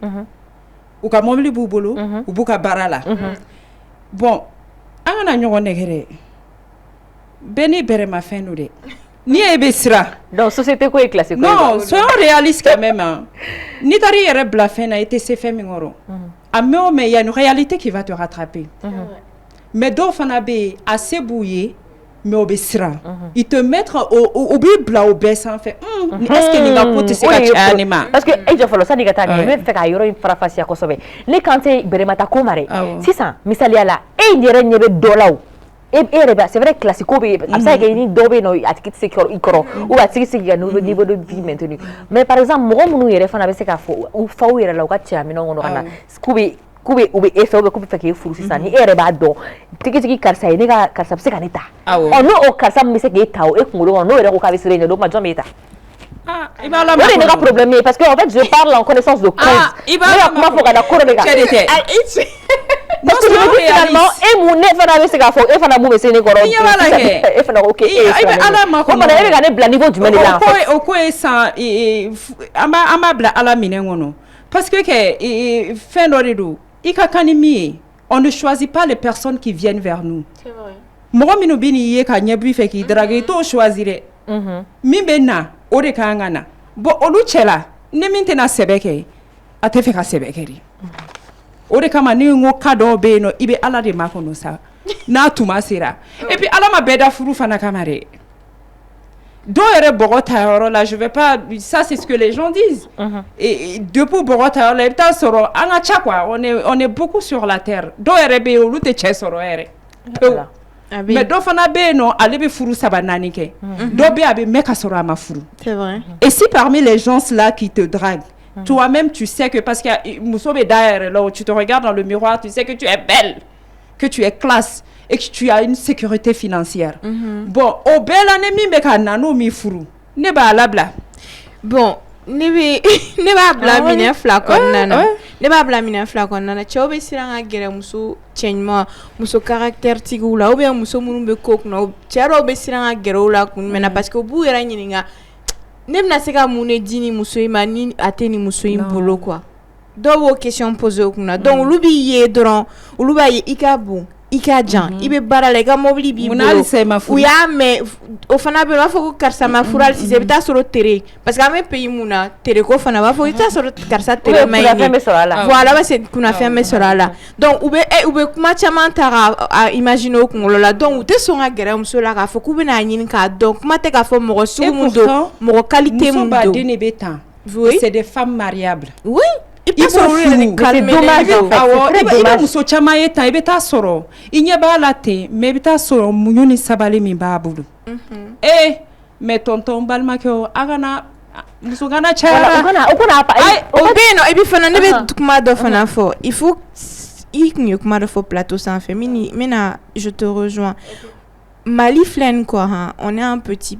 ou ka mobili bu bolo ou buka barala. Bon, angana nyoko negere. Beni bere ma fin nous de. Ni ebesra. Donc société quoi est classique. Non, soyons réalistes quand même. Hein. Ni tari yere blafin a été fait mingoro. Mais il y a une réalité qui va te rattraper. Mais do fanabe assez bouillé mais obesra. Ils te mettent au bibla au baisse en fait. Est-ce que ni va pote se ka anima? Parce que ejo falo ça digata ni mais fait ka yoro infrafacia ko sobe. Les kanté beremata ko mare. C'est ça. Misali ala e ndere nyebe dolaw. C'est vrai classico be ça que ni dobe no atikit sekoro ikoro ou atikit sekya nouveau niveau de vie maintenu. Mais par exemple mo munu yere fana be se ka fo ou fa yere la ka tia mi no ngono kana. Kube ube efe ube kube fake furu sisa ni ba do tiki karsa ni ka karsa se ka neta ono o karsa mi se ke tawo e kungolo no ere ko ka bisire do ma jometa iba la mais pas problème parce que en fait je parle en connaissance de cause mais comment faut ka d'accord les gars non finalement et mon ne fana be se ka fo e fana mu be se ni koro e fana OK e ala ma ko na ere ga ne bla niveau du mene là o ko e sa ama bla ala mine ngono parce que fin d'orido on ne choisit pas les personnes qui viennent vers nous. C'est vrai. Moi, je suis ka nyebi fe ki drague to choisir. Mimbe na ore ka ngana. Bo olu chela ne mintena sebeke ate fe ka sebekeri. Ore kama ni ngo kado be no ibe ala de makono sa. Na tuma sera. Et puis ala ma beda furu fana kamare. Là, je vais pas. Ça, c'est ce que les gens disent. Et depuis Bogota, on est beaucoup sur la terre. Mais c'est vrai. Et si parmi les gens là qui te draguent, toi-même tu sais que parce que là, tu te regardes dans le miroir, tu sais que tu es belle, que tu es classe et que tu as une sécurité financière. Bon, au bel année mi nano mi furu. Ne ba labla. Bon, ne ba bla mine flacon nana. Ne ba bla mine flacon nana. Chobe siranga gere muso changement, muso caractère tigula ou bien muso munumbe kok no. Chero be siranga gere ola kun mena parce que bu era nyininga. Ne bna seka mune dini muso imani ateni muso imbolo quoi. Do question posée au kuna. Donc lubi ye dron, luba ye ikabu. Ika jan ibe barale ga mobili bi bolo ou ya mais o fana be wa foko karsa ma fural si se bita soro tere parce que ame pays muna tere ko fana wa foko ta soro karsa tere mai voilà ba c'est kuna ferme sora là donc ube kuma chama tara imaginer ko ngolola donc te songa gere muso la ka foko be na nyin ka donc kuma te ka fo mo su mundo mo qualité mundo c'est des femmes mariables oui. Il faut dommage. Muso chama yeta ibeta soro. Inyeba late, mais ibeta soro munyoni sabale mi babulu. Mais tonton balma ko agana muso gana chara. Obeno ebi fana nebe tukuma do fana fo. Il faut kuma do fo plateau sans féminin. Mena je te rejoins. Mali Flen quoi, hein. On est un petit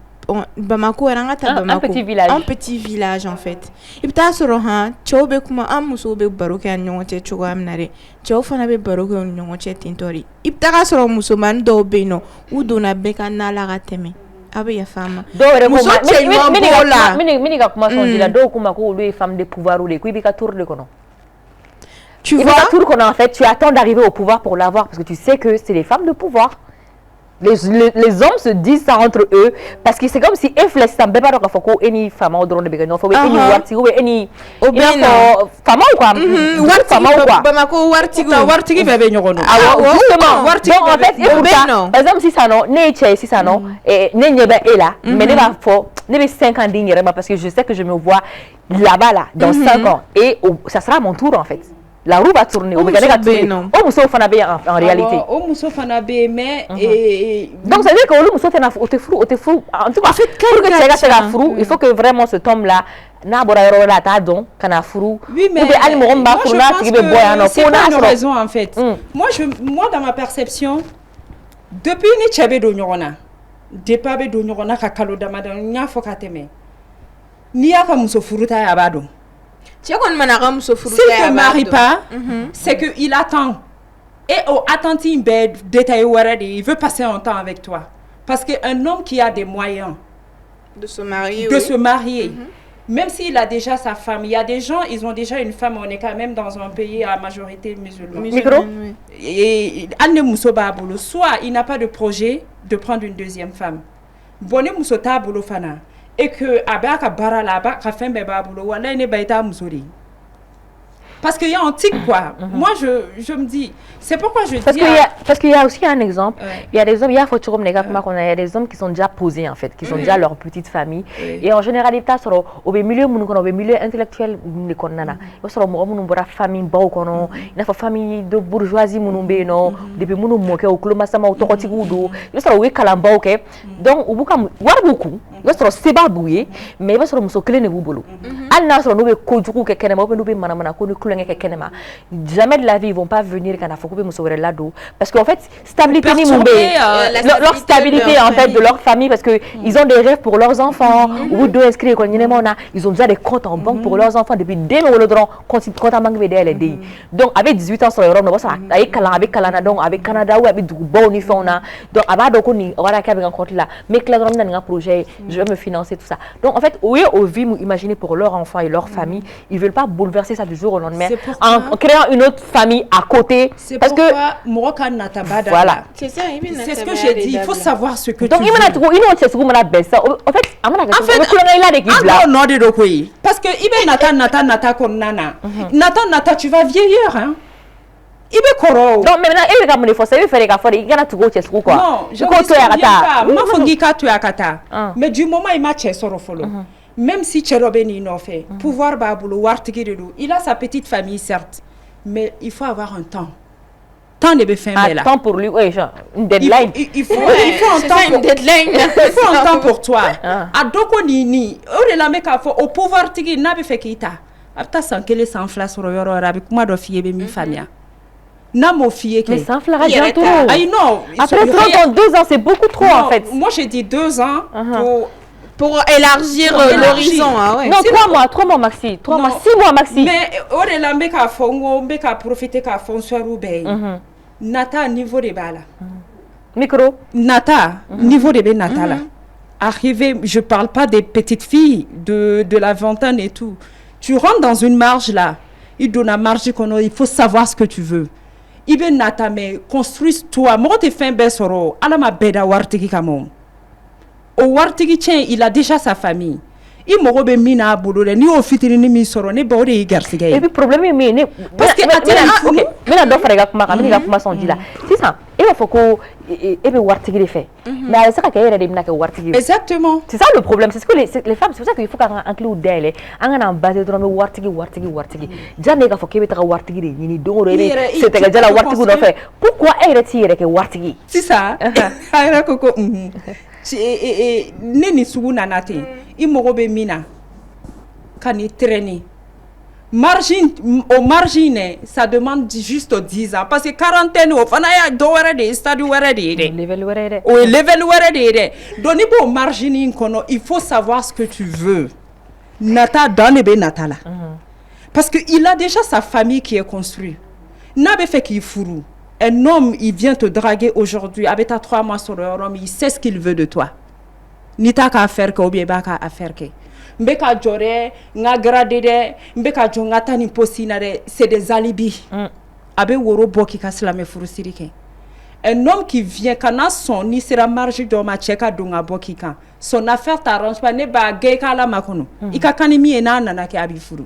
Bamako un petit village. Un petit village en fait. Ibta soro ha chobe kuma amuso be baroke anyonte chogo amnare. Chow fana be baroke anyonte tintori. Ibta soro muso man do beno udo na beka na la gateme. Abe ya femme. Do mini ga kuma son dila do kuma ko lui femme de pouvoir ou de kuibika tour de kono. Tu vois tout qu'on a en fait, tu attends d'arriver au pouvoir pour l'avoir parce que tu sais que c'est les femmes de pouvoir. Les hommes se disent ça entre eux parce que c'est comme si inflation ça beba donc faut que any femme au drone de begano faut any warti ou any femme ou quoi femme ou quoi bamako warti bebe nyogono justement donc en fait par exemple si ça non ne si ça non et ne nyeba est là mais ne va faut ne 5 ans digne parce que je sais que je me vois là-bas là dans 5 ans et ça sera mon tour en fait. La roue va tourner. En réalité. Mais donc ça veut dire que le muso t'es fou. En tout cas, pour que tu aies fou, il faut que vraiment ce homme là n'a pas oui, mais moi je pense que c'est pas une raison en fait. Moi dans ma perception, depuis ni tchebe do nyorona, depuis be do nyorona ka kalo damada nya fokateme. Ni aka muso furuta ya bado. S'il ne te marie pas, c'est qu'il attend. Et au attenti, il veut passer un temps avec toi. Parce qu'un homme qui a des moyens de se marier, même s'il a déjà sa femme, il y a des gens, ils ont déjà une femme, on est quand même dans un pays à majorité musulmane. Et soit il n'a pas de projet de prendre une deuxième femme. Bonne Moussota Boulofana. Et que abaka bara là-bas ka fin beba bulo wala ne baita musori parce qu'il y a un tic quoi. Moi je me dis c'est pourquoi je dis parce qu'il y a aussi un exemple il y a des hommes il y a des hommes qui sont déjà posés en fait qui sont déjà leur petite famille et en généralité soro au milieu intellectuel ni konnana soro mo munu bora famille baw kono na fa famille de bourgeoisie munu be no depuis munu moke o kloma sama o tokoti gudo soro we kalamba ok donc ubuka warbuku soro seba bouye mais soro muso kele ne bubulu al na soro no be kojuku ke kenema no be manamana ko jamais de la vie ils vont pas venir quand parce qu'en fait stabilité leur stabilité en fait de leur famille parce que ils ont des rêves pour leurs enfants ou deux inscrits ils ont déjà des comptes en banque pour leurs enfants depuis dès le compte en banque donc avec 18 ans sur l'Europe avec Canada donc avec Canada ou avec du bon uniforme donc avec ni voilà qu'avec un compte là mais que un projet je vais me financer tout ça donc en fait oui au vie imaginer pour leurs enfants et leur famille ils veulent pas bouleverser ça du jour au lendemain en créant une autre famille à côté parce que voilà c'est ce que j'ai dit il faut savoir ce que donc tu veux en fait parce que ibe nata konana nata tu vas vieillir hein ibe koro donc maintenant il va me forcer il faire il y a tout go chesku quoi non je ma fongi ka tu akata mais du moment il m'a chesoro folo. Même si Tcherobeni n'en fait, pouvoir baboulo, wartigiru, il a sa petite famille certes, mais il faut avoir un temps. Temps de faire un temps pour lui, oui, genre une deadline. Il faut un temps pour deadline. Il faut un temps pour toi. A doko ni, o de la meka fo au pouvoir tigi nabe fekita. Apta sankele sans flas royoro arabe kuma do fiye be mi famia. Na mo fiye ke. Mais sans flas bientôt. Ah non. Après 3 ans, 2 ans, c'est beaucoup trop en fait. Moi j'ai dit 2 ans pour élargir l'horizon. Non, 3 mois maxi. 3 mois, 6 mois maxi. Mais au delà mbeka fongo mbeka profiter ka fonsoiru be. Nata niveau de bala. Micro. Nata niveau de nata là. Arriver, je parle pas des petites filles de la vingtaine et tout. Tu rentres dans une marge là. Il donne la marge qu'on il faut savoir ce que tu veux. Ibe nata mais construis toi. Moi te fin besoro. Ala ma beda wartiki kamon. Au wartigi tien il a déjà sa famille. Il m'a robé mina boulot ni au fitiri ni mi soro ni bode yi garsiga. Et puis problème mais parce que OK. Mais la dofa rega kuma kamini ga kuma son dit là. C'est ça. Il faut que et be wartigi les fait. Mais c'est ça que yere de mina que wartigi. Exactement. C'est ça le problème, c'est ce que les femmes c'est pour ça qu'il faut qu'on inclue d'elle. Angana base de wartigi. Jamais ga faut que be wartigi ni do c'était déjà la wartigi do fait. Pourquoi elle tire que wartigi? C'est ça. Ayra koko neni sugu nanate I mogobe mina kani traîner margine ça demande juste 10 ans parce que quarantaine au fana ya do were de stade were de level were de doni bo margine kono il faut savoir ce que tu veux nata dans le nata là parce que il a déjà sa famille qui est construite n'a pas fait qu'il fourou. Un homme, il vient te draguer aujourd'hui, avec ta 3 mois sur le homme, il sait ce qu'il veut de toi. Ni ta qu'à faire que ou bien pas qu'à faire que. mbeka jore nga gradé de mbeka jonga tani posina de c'est des alibis abe woro boki ka slamé furusiri ke un homme qui vient kana son ni sera marge do ma cheka dunga boki kan son affaire t'arrange pas ne ba gay kala makono ika kanimi ena nana ke abi furu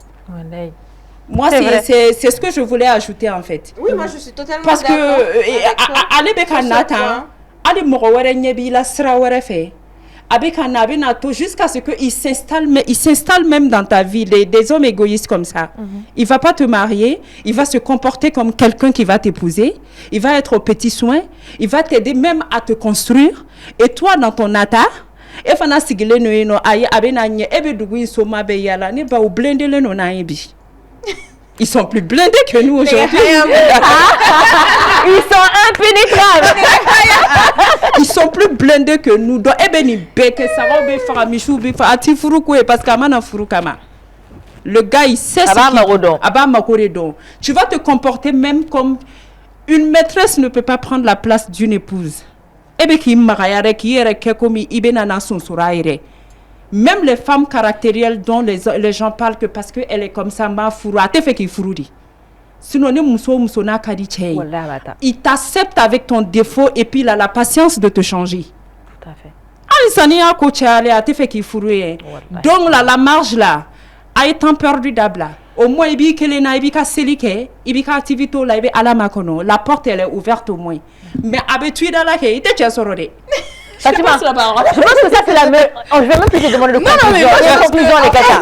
moi c'est ce que je voulais ajouter en fait. Oui, moi je suis totalement parce d'accord. Parce que ale beka nata ale mo wore nyebi la sra wore fe avec un abenato jusqu'à ce que il s'installe même dans ta vie des hommes égoïstes comme ça. Il va pas te marier, il va se comporter comme quelqu'un qui va t'épouser, il va être au petit soin, il va t'aider même à te construire et toi dans ton nata et fana sigile no eno aye abena nye ebe dugu insoma be yala ne ba ou blende le no na ebi. Ils sont plus blindés que nous aujourd'hui. Ils sont impénétrables. Ils sont plus blindés que nous. Donc, parce que le gars, il sait ce qu'il... Tu vas te comporter même comme une maîtresse ne peut pas prendre la place d'une épouse. Même les femmes caractérielles dont les gens parlent que parce qu'elle est comme ça, sinon, il t'accepte avec ton défaut et puis il a la patience de te changer. Tout à fait. Donc la marge là a été perdu d'abla. Au moins, la porte elle est ouverte au moins. Mais habitué dans la il était Fatima, je pense que ça c'est la meilleure. Je vais même plus te demander de conclusion. Conclusion les caca.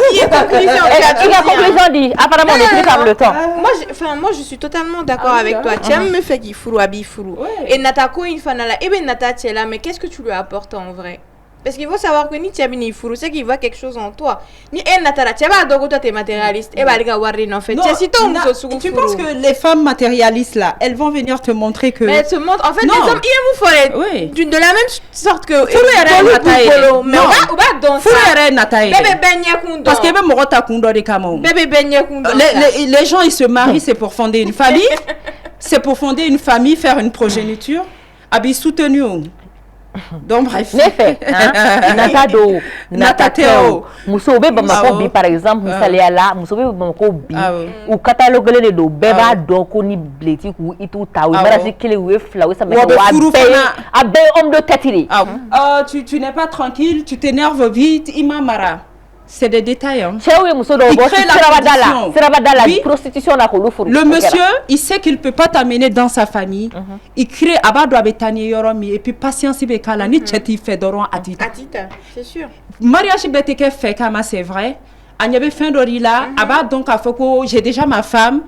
La conclusion dit. Apparemment on est plus par le temps. Moi je suis totalement d'accord avec toi. Tu aimes me faire qu'il fourou abi fourou. Et Natako une fanala. Et ben Nata tu es là, mais qu'est-ce que tu lui apportes en vrai? Parce qu'il faut savoir que ni tu ni fourou, c'est qu'il voit quelque chose en toi. Ni en Natara, tu vas dogo toi t'es matérialiste. Et bah les gars warri en fait. Tu penses que les femmes matérialistes là, elles vont venir te montrer que. Mais elles se montrent. En fait, les hommes ils vous font de la même sorte que. Mais on va danser. Parce que même Morota Kundo de Kamon. Les gens ils se marient, c'est pour fonder une famille. C'est pour fonder une famille, faire une progéniture. Abi soutenu. Donc bref. Natado, Natateo, Musobe Bamako par exemple, Musaliala, Musobe Bamako bi, ou catalogue les dos, Beba Doko ni Bletik ou Ituta, ou Maraji Kili ou Flower, ça me fait homme de tête. Tu n'es pas tranquille, tu t'énerves vite, Imamara. C'est des détails. Hein. Le monsieur, il sait qu'il ne peut pas t'amener dans sa famille. Il crée Abado Abetani Yoromi et puis patience Bekala ni Tcheti Fedoron Atita. C'est sûr. Mariage Beteke fait Kama, c'est vrai. Agnabe fin d'Orila, Abad donc à Foko, j'ai déjà ma femme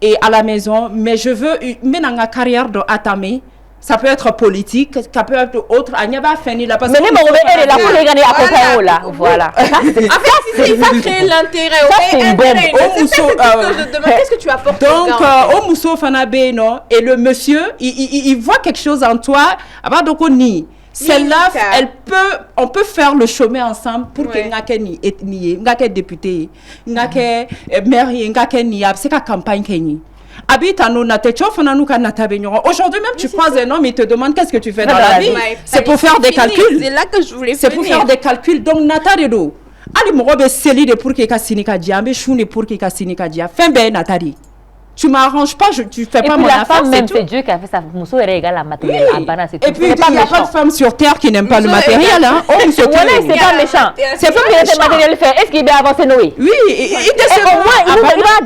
et à la maison, mais je veux mener une carrière de Atame. Ça peut être politique, ça peut être autre. Agnaba Feni là parce que. Mais elle est là pour les gagner à côté là. Voilà. En fait, il faut créer l'intérêt. C'est une bombe. Qu'est-ce que tu apportes? Donc, au Mousso Fanabe, non. Et le monsieur, il voit quelque chose en toi. Donc, celle-là, on peut faire le chemin ensemble pour que ngake ni ethnie, ngake député, ngake maire, ngake ni c'est la campagne Kenya. Aujourd'hui même tu croises un homme, il te demande qu'est-ce que tu fais dans la vie. C'est pour faire des calculs. C'est là que je voulais C'est pour faire des calculs. Donc Nathalie, Ali Morobe Seli de pour qu'il y ait Sinika Dia, mais Chouni pour qu'il y ait Sinika Dia. Fin ben Nathalie. Tu m'arranges pas, tu fais pas mon affaire. C'est Dieu qui a fait ça. Mousso est égal à matériel. Et puis il n'y a pas de femme sur terre qui n'aime pas le matériel. Hein. Oh, c'est pas méchant. C'est pas qu'il a matériel fait. Est-ce qu'il va avancer Noé? Oui, il décide. Au moins, il va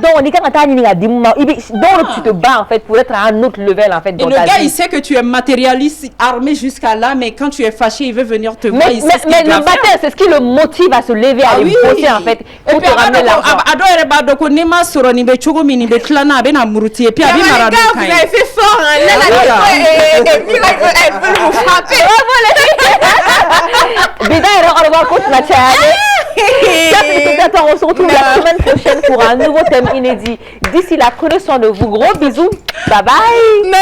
donc tu te bats en fait pour être à un autre level en fait. Et le gars, il sait que tu es matérialiste, armé jusqu'à là, mais quand tu es fâché, il veut venir te voir. Mais le matin, c'est ce qui le motive à se lever, à aller bosser en fait, pour te ramener l'argent. Et puis vous avez fait fort, elle veut vous frapper. On se retrouve la semaine prochaine pour un nouveau thème inédit. D'ici là, prenez soin de vous. Gros bisous. Bye bye. Non.